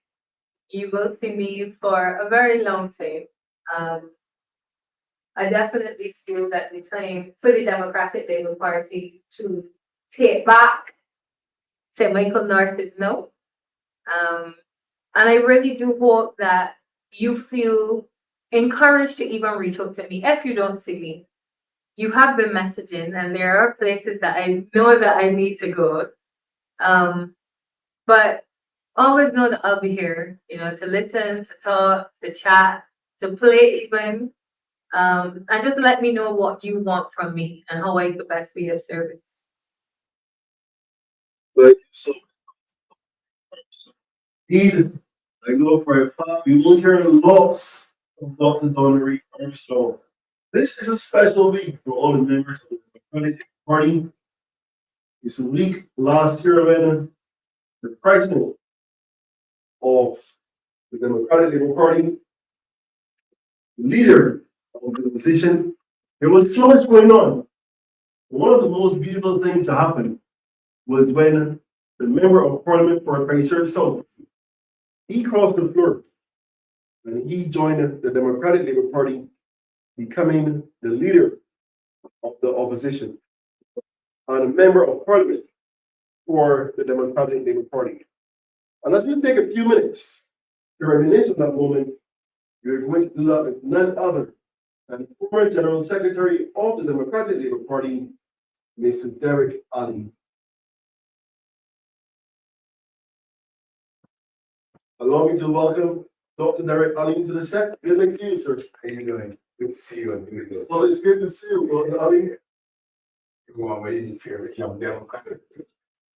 You will see me for a very long time. I definitely feel that the time for the Democratic Labour Party to take back St. Michael North is no. And I really do hope that you feel encouraged to even reach out to me. If you don't see me, you have been messaging, and there are places that I know that I need to go. But always know that I'll be here, to listen, to talk, to chat, to play even. And just let me know what you want from me and how I could best be of service. Thank you so much. Indeed, I know for a fact we will hear lots of Dr. Donnery Armstrong. This is a special week for all the members of the Democratic Party. It's a week last year when the president of the Democratic Labour Party, leader of the opposition, there was so much going on. One of the most beautiful things to happen was when the member of parliament for Christchurch South, he crossed the floor and he joined the Democratic Labour Party, becoming the leader of the opposition and a member of parliament for the Democratic Labour Party. And as we take a few minutes to reminisce on that moment, we are going to do that with none other than former General Secretary of the Democratic Labour Party, Mr. Derek Ali. Allow me to welcome Dr. Derek Ali to the set. Good night to you, sir. How you doing? Good to see you. And good to So it's good to see you, Dr. Ali. go on with your favorite young Democrat.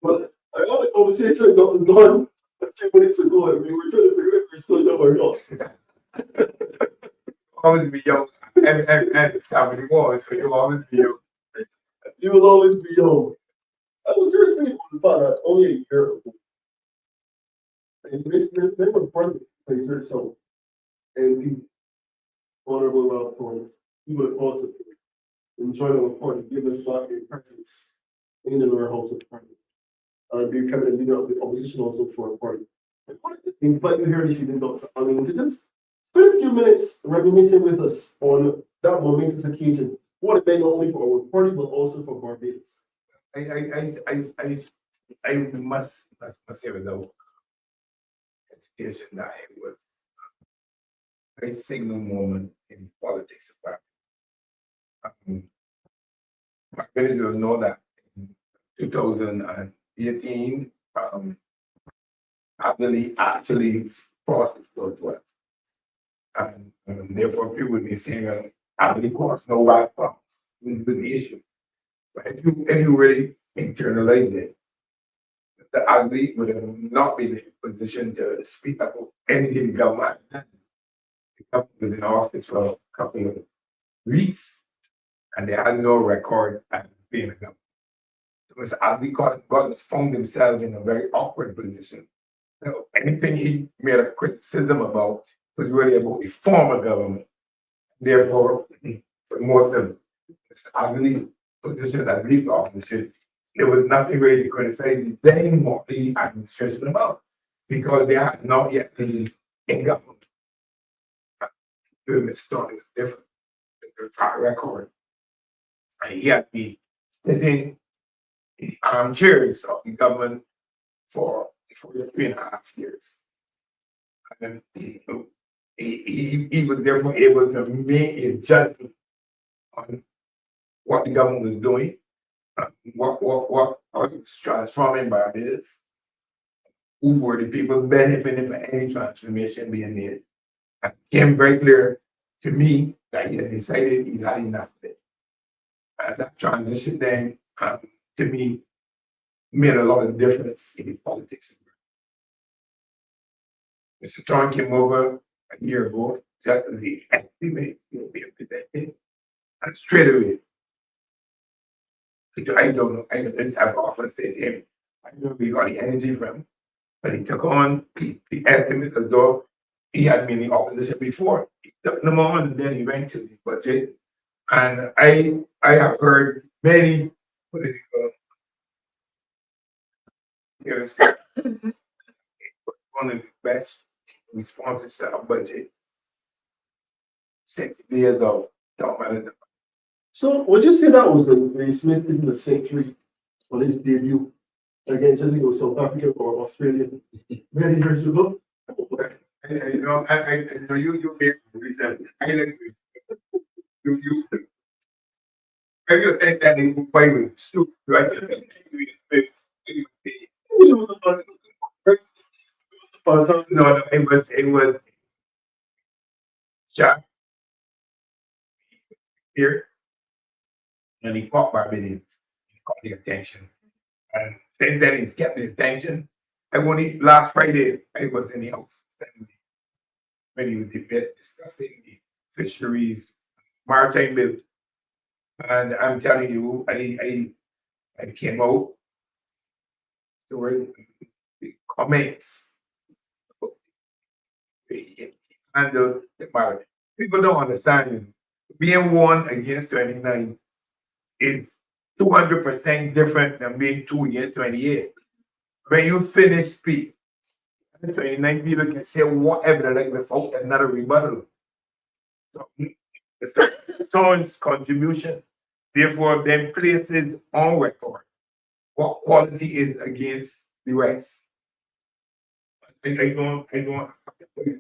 But I had a conversation with Dr. Don a few minutes ago, and we were trying to figure out if we're still young or not. Always be young. And 71, so you'll always be young. You will always be young. I was just thinking about the fact that only a year ago, and they were part of the place herself, and the Honorable Ralph Torrance, he would also enjoy our party, give us back a presence in the lower house of parliament. Becoming a leader of the opposition also for a party. I wanted to invite you here this evening, Dr. Ali, to just spend a few minutes reminiscing with us on that momentous occasion, what it meant not only for our party, but also for Barbados. I must say without hesitation that it was a very signal moment in politics. Many people know that in 2018, actually crossed those words. And therefore, people would be saying, Abdully crossed no white problems with the issue. But if you really internalize it, Mr. Abdully would have not been in a position to speak about anything the government had done. The government was in office for a couple of weeks, and they had no record as being a government. So Mr. Abdully found himself in a very awkward position. So anything he made a criticism about was really about the former government. Therefore, for most of Mr. Abdully's position as leader of the opposition, there was nothing really to criticize the then the administration about, because they had not yet been in government. Mr. Stone was different. The track record. And he had been sitting in the armchairs of the government for 3.5 years. And he was therefore able to make a judgment on what the government was doing, what was transforming Barbados, who were the people benefiting from any transformation being made. And it became very clear to me that he had decided he had enough of it. And that transition then, to me, made a lot of difference in the politics. Mr. Thorne came over a year ago, just as the estimate will be presented, and straight away, I don't know, I just have often said to him, I don't know where he got the energy from, but he took on the estimates as though he had been in opposition before. He took them on, and then he went to the budget. And I have heard many political theorists one of the best responses to our budget since the years of Don. So would you say that was the Smith in the century on his debut against, I think it was South Africa or Australia many years ago? You know, I know you made recently. I like you. I just think that they will play with stupid, right? No, it was Jack here, and he caught Barbados. He caught the attention, and since then he's kept the attention. And when last Friday, I was in the house when he was discussing the fisheries maritime bill, and I'm telling you, I came out. There were the comments. And the matter. People don't understand. Being 1 against 29 is 200% different than being 2 against 28. When you finish speak, 29 people can say whatever they like without another rebuttal. So, Mr. Thorne's contribution Therefore, then places on record what quality is against the rest. I don't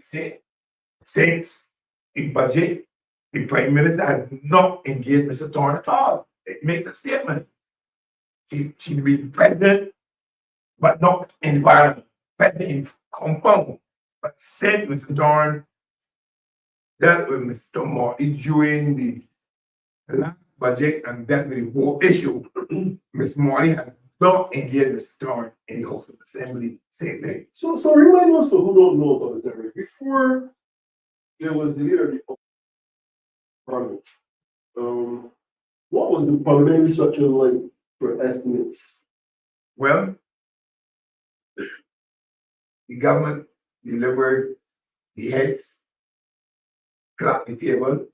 say since the budget, the Prime Minister has not engaged Mr. Thorne at all. It makes a statement. She be present, but not in environment, present in compound. But said Mr. Thorne dealt with Mr. Morty during the last budget and dealt with the whole issue. Ms. Morty has not engaged Mr. Thorne in the House of Assembly since then. So remind us for who don't know about the terrorists. Before there was the leader of Parliament, what was the parliamentary structure like for estimates? Well, the government delivered the heads, clap the table,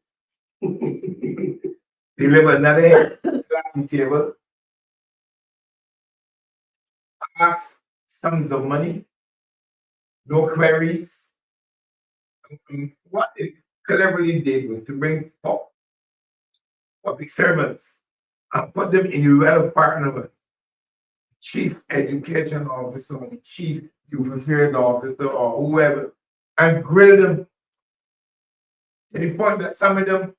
deliver another head, clap the table, ask sums of money, no queries. What it cleverly did was to bring public servants and put them in the relevant partner with chief education officer, or the chief youth affairs officer, or whoever, and grill them to the point that some of them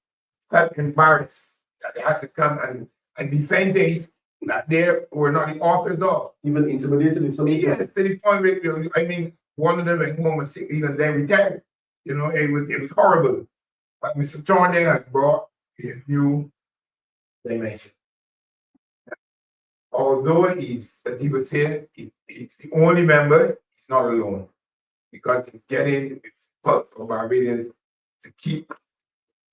felt embarrassed that they had to come and defend things that they were not the authors of. Even intimidated in some Yeah, to the point where, I mean, one of them went home was sick, even then retired. You know, it was horrible. But Mr. Thorne has brought a new dimension. Although as he would say, he's the only member, he's not alone. Because he's getting the pulse of Barbadians to keep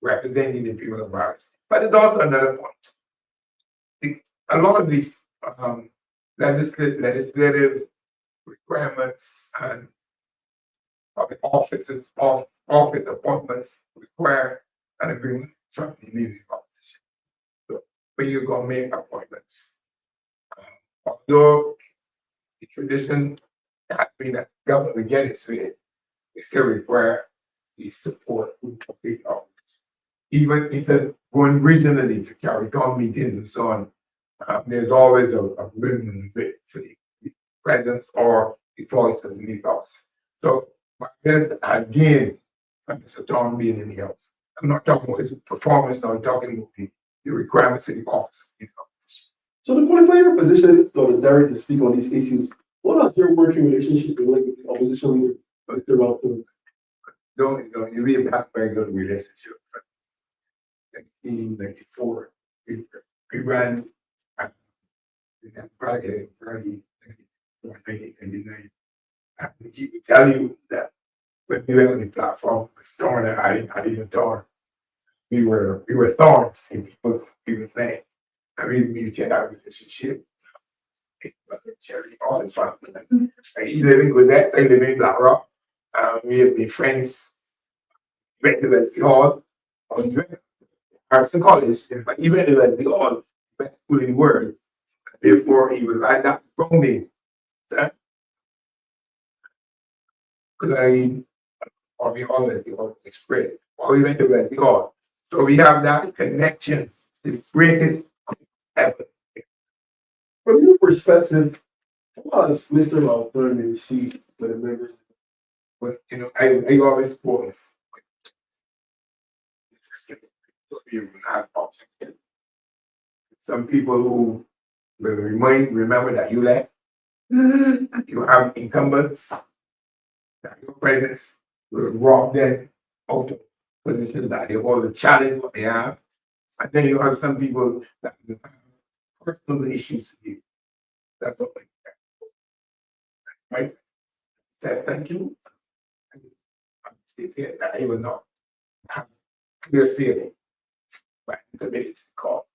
representing the people of Barbados. But there's also another point. A lot of these legislative requirements and public office appointments require an agreement from the immediate opposition. So when you go make appointments, although the tradition has been that government will get its way, they still require the support of the office. Even if it's going regionally to carry town meetings and so on, there's always a movement for the presence or the voice of the lead office. So again, Mr. Thorne being in the house. I'm not talking about his performance, I'm talking about the requirements of the office. So to qualify your position, Dr. Derek, to speak on these issues, what has your working relationship been like with the opposition leader, Mr. Ralph? Don't you really have a very good relationship. 1994, we ran Friday, 1999. He would tell you that when we were on the platform, Thorne and I didn't Thorne. We were thorns in people's name. I mean, we had our relationship. It wasn't cherry all the time. He lived in Gazette, I live in Black Rock. We have been friends, went to the hall, on Armstrong College, but even if the all went to school in word, therefore he would write that from me. Because or we always express, or we went to the hall. So we have that connection, the greatest ever. From your perspective, what has Mr. Ralph received by the members? But I always pause. Some people who will remember that you left, you have incumbents, that your presence will rob them out of positions that they hold the challenge what they have. And then you have some people that will have personal issues with you. That's what right? Say thank you. I'm still here that I will not have clear feeling, but I'm committed to the cause.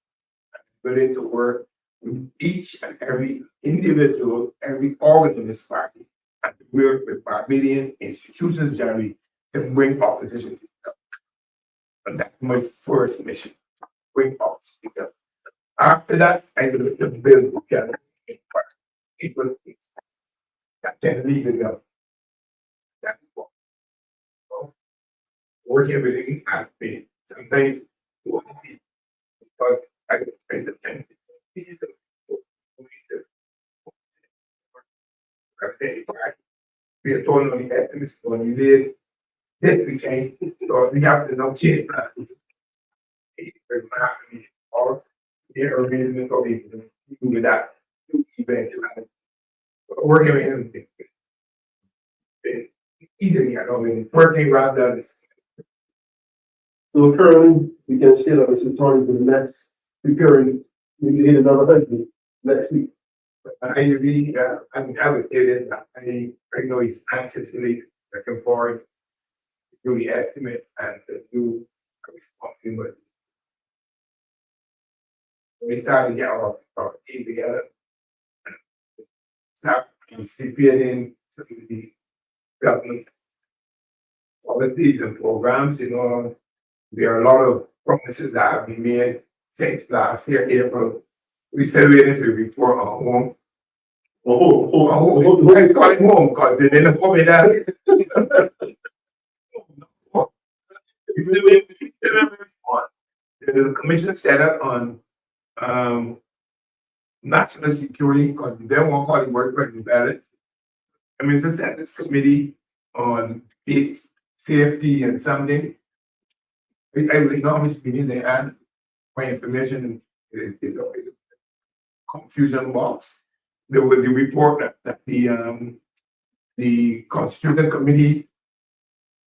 I'm willing to work with each and every individual, every organ in this party, and to work with Barbadian institutions generally to bring opposition to the government. And that's my first mission, bring opposition to the government. After that, I will build together people that can lead the government. That's what. Working everything has been sometimes because We are told on the activists when we did this became, so we have to know change that. Or the arrangement of it, with that, eventually. Working with anything. Either, I mean, working rather than So currently, we can say that Mr. Torrance is next, preparing, we need another hundred next week. I really, I would say that I know he's anxiously looking forward to do the estimate and to do a response, but we started to get our team together. Start anticipating some of the government policies and programs, there are a lot of promises that have been made since last year, April. We said we need to report on home. I call it home because they didn't call me that. There's a commission set up on national security because they won't call it work for the ballot. I mean, since that this committee on peace, safety and something. I really know how much meetings they had. My information is confusion box. There was the report that the Constitution Committee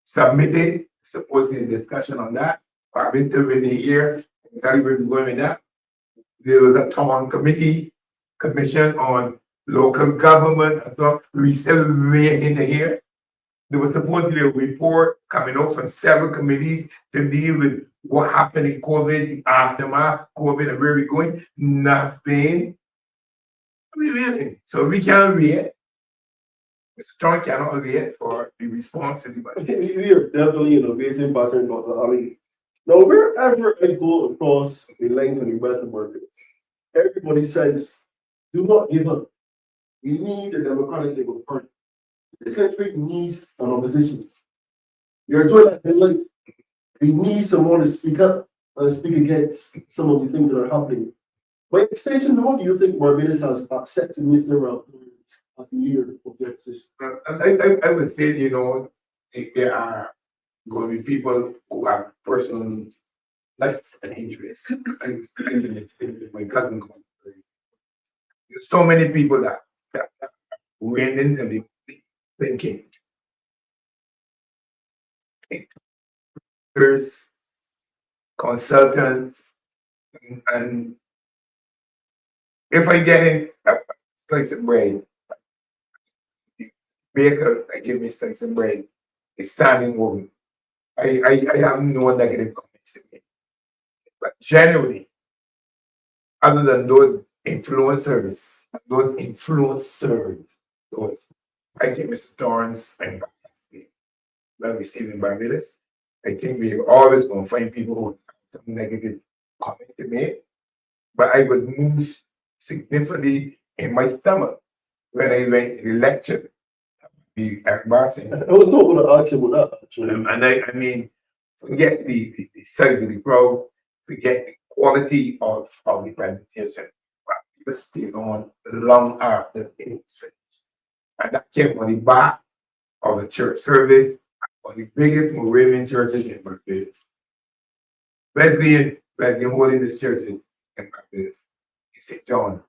submitted, supposedly a discussion on that. I've been in the year, exactly where we're going with that. There was a town commission on local government. So we still waiting to hear. There was supposedly a report coming out from several committees to deal with what happened in COVID, aftermath, COVID, and where we're going. Nothing. I mean, really. So we can't wait. Mr. Strong cannot wait for the response to anybody. We are definitely in a waiting pattern, because I mean, now wherever I go across the length of the Western market, everybody says, do not give up. We need a democratic Labour Party. This country needs an opposition. You're told that like, we need someone to speak up and speak against some of the things that are happening. By extension, what do you think Barbados has accepted Mr. Ralph as the leader of the opposition? I would say, there are going to be people who have personal likes and interests. My cousin called. There's so many people that went into the thinking. There's consultants, and if I get in a slice of bread, the baker that give me slice of bread is standing over me. I have no negative comments to make. But generally, other than those influencers, those I think Mr. Torrance and well received in Barbados. I think we're always going to find people who have some negative comment to make. But I was moved significantly in my stomach when I went to the lecture. The embarrassing. I was not going to ask you about that, actually. And I mean, forget the size of the crowd, forget the quality of the presentation. But people stayed on long after it was finished. And that came on the back of the church service, one of the biggest Moravian churches in Barbados. Wesleyan Holiness churches in Barbados, in St. John.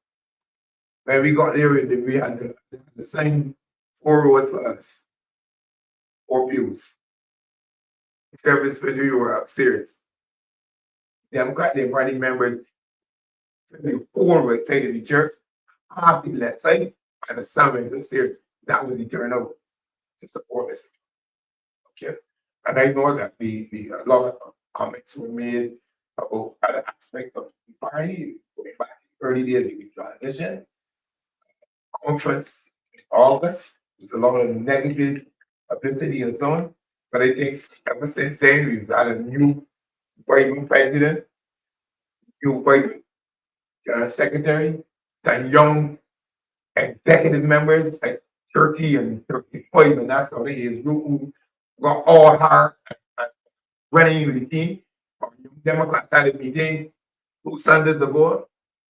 When we got there, we had the same 4 rows for us, 4 pews. Service when we were upstairs. Democratic Party members, the 4 were taking the church, half the left side, and the summit upstairs. That was the turnout to support us. Okay. And I know that a lot of comments were made about other aspects of the party, going back to the early days of the transition, conference in August, with a lot of negative publicity and so on. But I think ever since then, we've got a new vibrant president, new vibrant secretary, and young executive members, like 30 and 35, and that's how they is who got all her running with the team. Democrats had a meeting 2 Sundays ago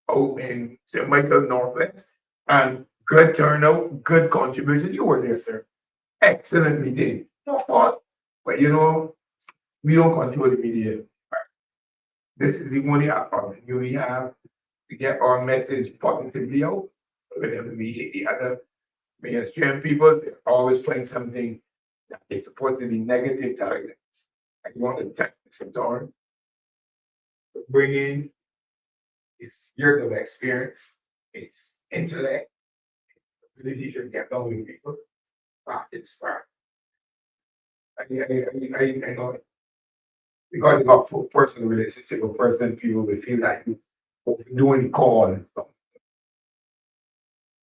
out in St. Michael Northwest, and good turnout, good contribution. You were there, sir. Excellent meeting. No fault. But we don't control the media. This is the only opportunity we have to get our message positively out. Whenever we hit the other mainstream people, they always find something that is supposed to be negative targets. I want to thank Mr. Dorn for bringing his years of experience, his intellect, ability to get along with people. Inspired. I know because you got personal relationship with person, people will feel like you doing call and stuff.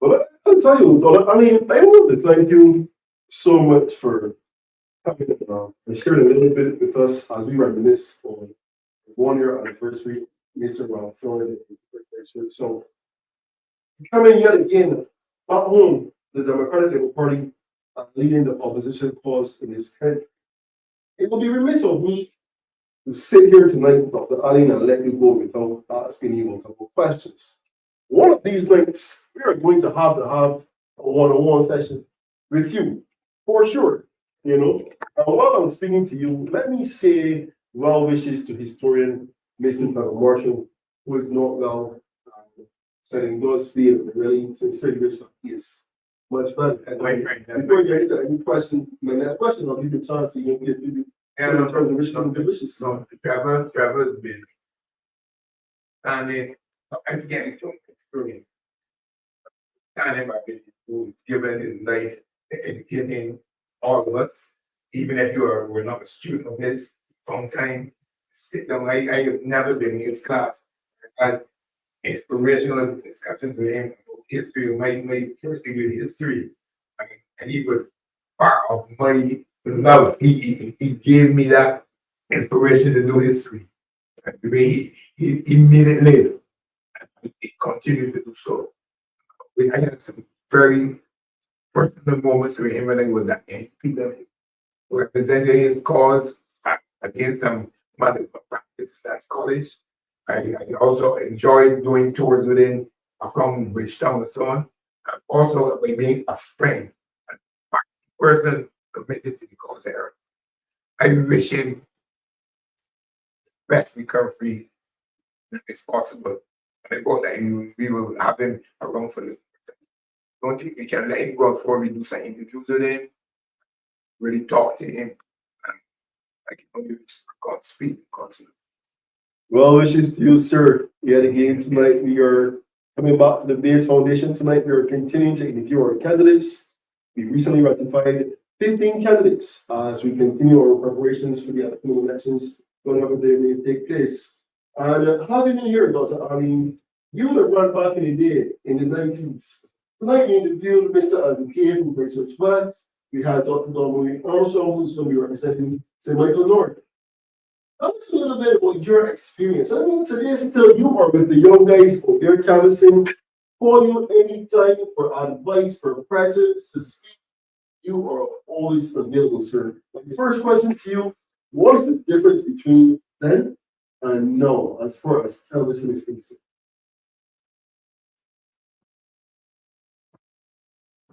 But I'll tell you, Donna, I mean, I want to thank you so much for coming and sharing a little bit with us as we reminisce on the 1 year anniversary, Mr. Florida. So, coming yet again back home, the Democratic Labour Party leading the opposition cause in this country. It would be remiss of me to sit here tonight, Dr. Allen, and let you go without asking you a couple of questions. One of these nights, we are going to have a one-on-one session with you, for sure. And while I'm speaking to you, let me say well wishes to historian Mr. Marshall, who is not well, sending Godspeed and really sincerely wish that he is much better. And before you get into any question, my next question, I'll give you a chance to give you in terms of wishing good wishes. So Trevor's been, and I'm getting to experience. And him who's given his life educating all of us, even if we're not a student of his, sometimes sit down. I have never been in his class. I had inspirational discussions with him about history, my first degree in history. And he was part of my love. He gave me that inspiration to do history. And the way he made it live. And he continued to do so. I had some very personal moments with him when I was at NPW, representing his cause against some malpractice at college. I also enjoyed doing tours with him around Bridgetown and so on. And also by being a friend, a person committed to the cause area. I wish him best recovery that is possible. And I hope that we will have him around for the don't think we can let him go before we do some interviews with him, really talk to him, and I can only Godspeed. Well wishes to you, sir. Yet again tonight, we are coming back to the base foundation tonight. We are continuing to interview our candidates. We recently ratified 15 candidates as we continue our preparations for the upcoming elections, whenever they may take place. And having you here, Dr. Arlene, you would have run back in the day in the 90s. Tonight we interviewed Mr. Advocate from Bridgetown West. We had Dr. Armstrong, who's going to be representing St. Michael North. Tell us a little bit about your experience. I mean, today still you are with the young guys out there canvassing. Call you anytime for advice, for presence to speak. You are always available, sir. My first question to you: what is the difference between then and now, as far as canvassing is concerned?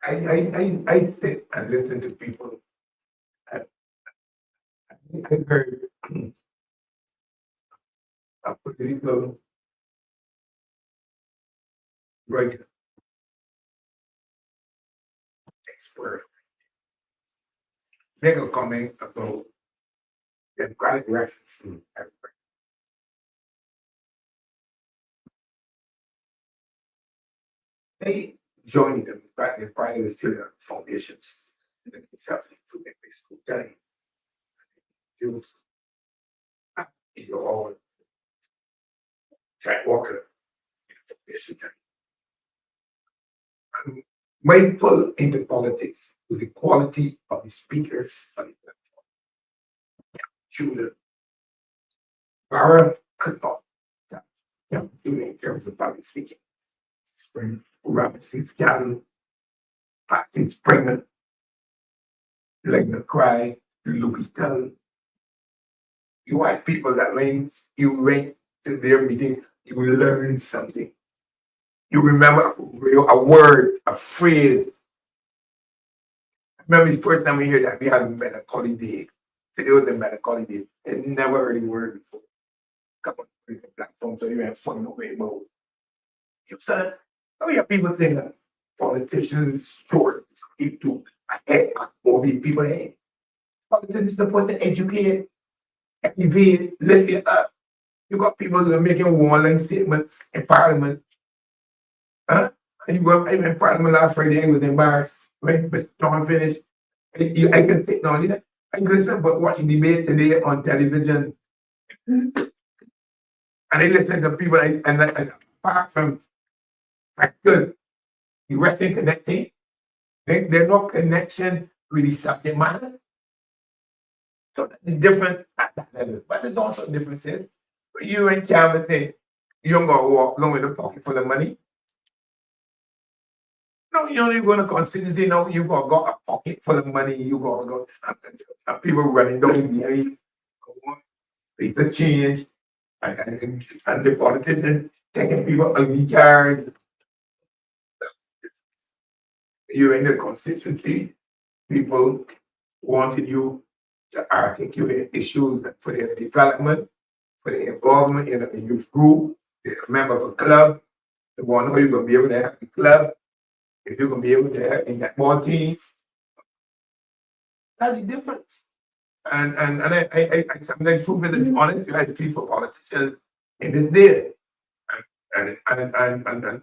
I sit and listen to people. I heard a political writer, expert, make a comment about democratic reference in everything. They joined them back in prior to foundations in the conception to make this school time. Jews, you're all Jack Walker in the foundation time. My pull into politics was the quality of the speakers on the platform. Judah, Barra could not do in terms of public speaking. Spring, Robinson Scotland, Patsy Springer, Legna Cry, Louis Tell. You had people that when you went to their meeting, you learn something. You remember a word, a phrase. I remember the first time we hear that we had melancholy day. Today was the melancholy day. I never heard the word before. Come on, the platform, so you have fun away mode. You said, oh yeah, people saying that politicians short speak to ahead or the people ahead. Politicians supposed to educate, activate, lift it up. You got people who are making warning statements in Parliament. Huh? And you go in Parliament last Friday, I was embarrassed. When Mr. Tom finished, I can sit down there. I can listen, but watching debate today on television. And I listen to people, and apart from practical, the rest ain't connecting. There's no connection with the subject matter. So that's different at that level. But there's also differences. You and Calvin say, you're going to walk along with a pocket full of money. No, you're only going to consider, you got a pocket full of money, you got to go. And people running down the people change, and the politicians taking people on the yard. You're in the constituency, people wanted you to articulate issues for their development, for their involvement in a youth group, they're a member of a club, they want to know you're going to be able to have the club, if you're going to be able to have in that more teams. That's the difference. And I sometimes prove it to be honest, you had people, politicians in this day. And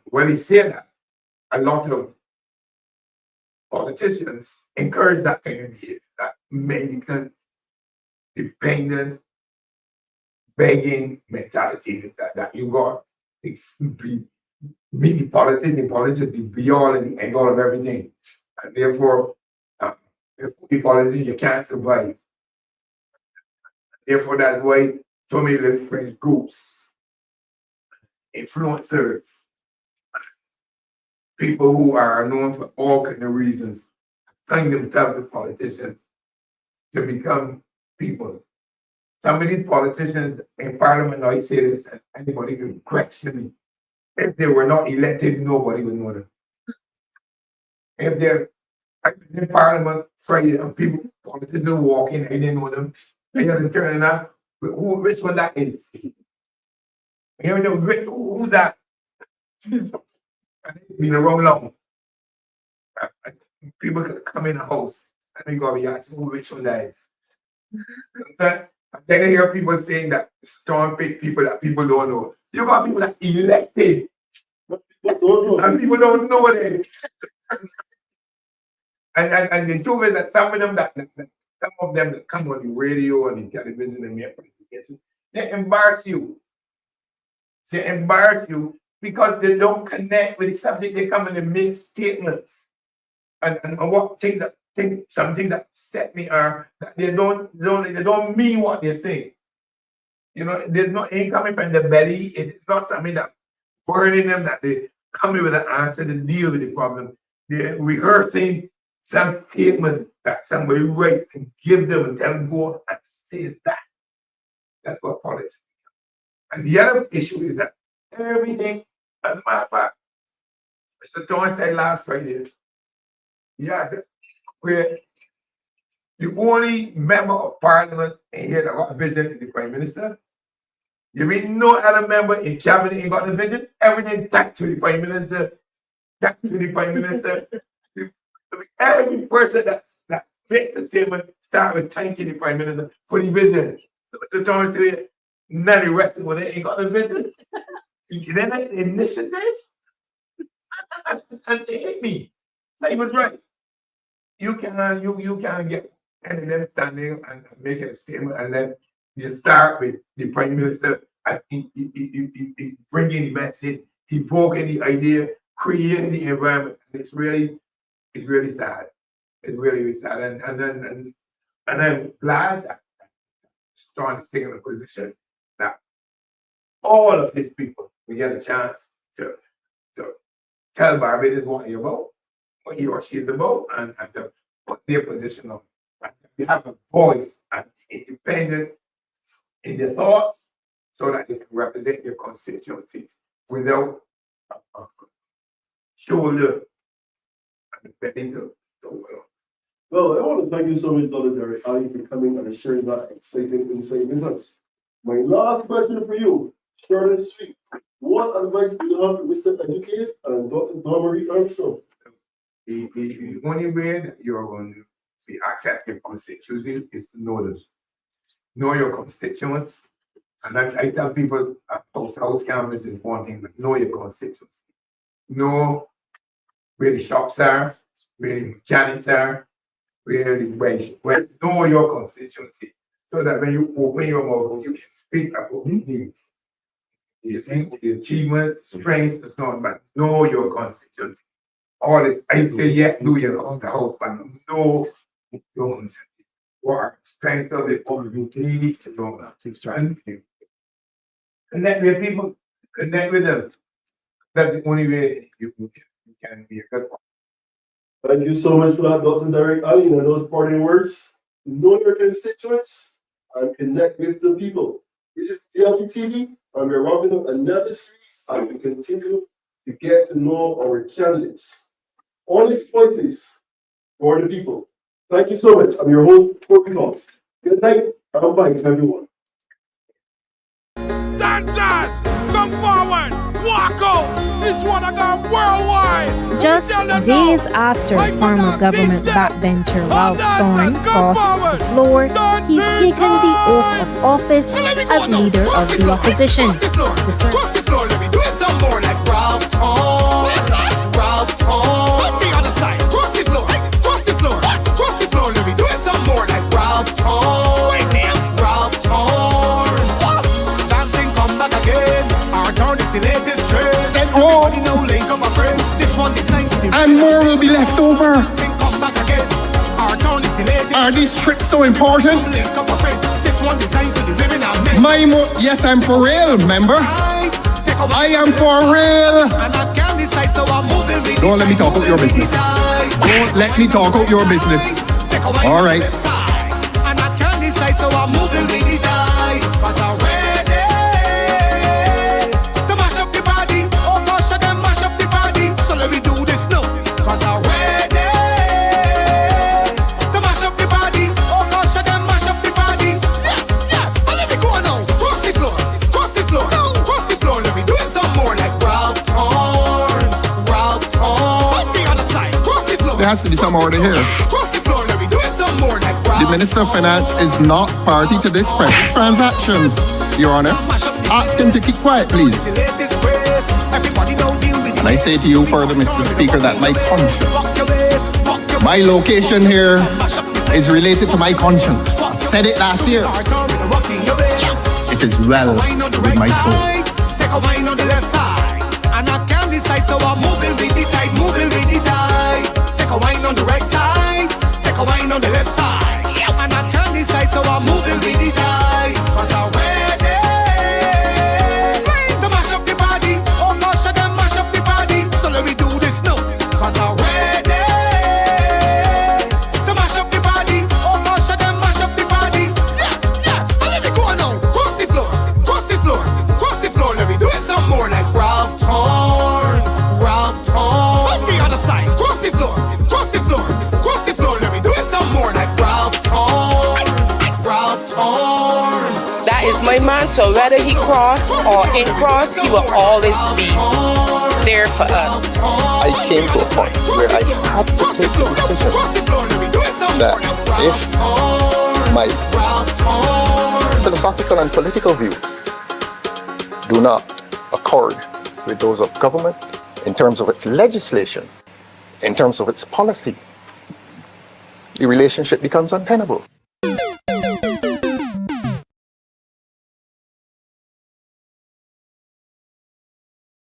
when he said that, a lot of politicians encourage that kind of behavior, that mendicant, dependent, begging mentality that you got. It's simply me, the politician, the be all and the end all of everything. And therefore, if the politician, you can't survive. Therefore, that's why so many little French groups, influencers, people who are known for all kinds of reasons, find themselves as politicians to become people. Some of these politicians in Parliament, I say this, and anybody can question me. If they were not elected, nobody would know them. If they're in Parliament Friday and people, politicians walking, I didn't know them. I had to turn it up. Which one that is? You know, who that? Been around long. People can come in the house and you gotta be asking who which one that is. Then I hear people saying that storm pick people that people don't know. You got people that elected. And people don't know them. And the truth is that some of them that come on the radio and the television and make presentations, they embarrass you. They embarrass you because they don't connect with the subject. They come and they make statements. And what something that upset me are that they don't mean what they say. You know, there's no ain't coming from the belly. It's not something that burning them that they come in with an answer to deal with the problem. They're rehearsing some statement that somebody write and give them and tell them go and say that. That's what politics is. And the other issue is that everything, as a matter of fact, Mr. Torrance said last Friday, yeah, where the only member of Parliament in here that got a vision is the Prime Minister. You mean no other member in cabinet ain't got the vision? Everything back to the Prime Minister, back to the Prime Minister. Every person that makes the statement start with thanking the Prime Minister for the vision. So Mr. Torrance said, none of the rest of them ain't got the vision. Then the initiative, and they hate me. He was right. You can't get any of them standing and making a statement unless you start with the Prime Minister as he bringing the message, evoking the idea, creating the environment. And it's really sad. It's really sad. And I'm glad that Storm is taking a position that all of his people will get a chance to tell Barbados what he about, what he or she is about, and to put their position on. They have a voice and independent in their thoughts, so that they can represent your constituencies without shoulder and belly to the world. Well, I want to thank you so much, Dr. Derek Ali, for coming and sharing that exciting insight with us. My last question for you, short and sweet. What advice do you have for Mr. Educated and Dr. Marie Armstrong? The only way that you're going to be accepting constituency is to know this. Know your constituents. And I tell people house canvas is one thing, but know your constituency. Know where the shops are, where the mechanics are, where the where know your constituency. So that when you open your mouth, you can speak about things. You see the achievements, strengths, and so on, but know your constituency. All this, I say, yeah, do your house, but know your constituency. What are strengths of it, all the needs, and all that. Connect with people, connect with them. That's the only way you can be a good one. Thank you so much for that, Dr. Derek Ali, and those parting words. Know your constituents and connect with the people. This is DLP TV, and we're wrapping up another series as we continue to get to know our candidates. Honest voices for the people. Thank you so much. I'm your host, Courie Cox. Good night, and bye to everyone. Dancers, come forward, walk out. This one I got worldwide. Just days after former government backbencher Ralph Thorne crossed the floor, he's taken the oath of office as leader of the opposition. Cross the floor, let me do it some more like Ralph Thorne. Ralph Thorne. On the other side, cross the floor, cross the floor, cross the floor, let me do it some more like Ralph Thorne. Wait, man, Ralph Thorne. Dancing, come back again. Our turn is the latest trend. Everybody know link up a friend. This one designed for the and more will be left over. dancing, come back again. Our turn is the latest. Are these trips so important? Link up a friend. This one designed for the women and men. Yes, I'm for real, member. Take a I am for real. and I can't decide, so I'm moving with Don't it. let me talk out your business. Don't let me talk out your business. All right. And I can't decide, so I'm moving with it. Cause I'm ready to mash up the body. Oh gosh, I can mash up the body. So let me do this now. Cause I'm ready to mash up the body. Oh gosh, I can mash up the body. Yes, yes. And let me go now. Cross the floor, cross the floor, cross the floor. Let me do it some more like Ralph Thorne. Ralph Thorne. On the other side, cross the floor. There has to be some order here. Cross the floor, let me do it some more like Ralph. The Minister of Finance is not party to this present transaction, Your Honor. Ask him to keep quiet, please. And I say to you further, Mr. Speaker, that my conscience, my location here is related to my conscience. I said it last year. It is well with my soul. Take a wine on the left side, and I can't decide, so I'm moving with the tide, moving with the tide. Take a wine on the right side, take a wine on the left side, and I can't decide, so I'm moving with the tide. Cause I'm ready to mash up the body. Oh gosh, I can mash up the body. So let me do this now. Cause I'm ready to mash up the body. Oh gosh, I can mash up the body. Yeah, yeah. And let me go now. Cross the floor, cross the floor, cross the floor. Let me do it some more like Ralph Thorne. Ralph Thorne. On the other side, cross the floor, cross the floor, cross the floor. Let me do it some more like Ralph Thorne. Ralph Thorne. That is my man, so whether he cross or in cross, he will always be there for us. I came to a point where I had to take the decision that if my philosophical and political views do not accord with those of government in terms of its legislation, in terms of its policy, the relationship becomes untenable.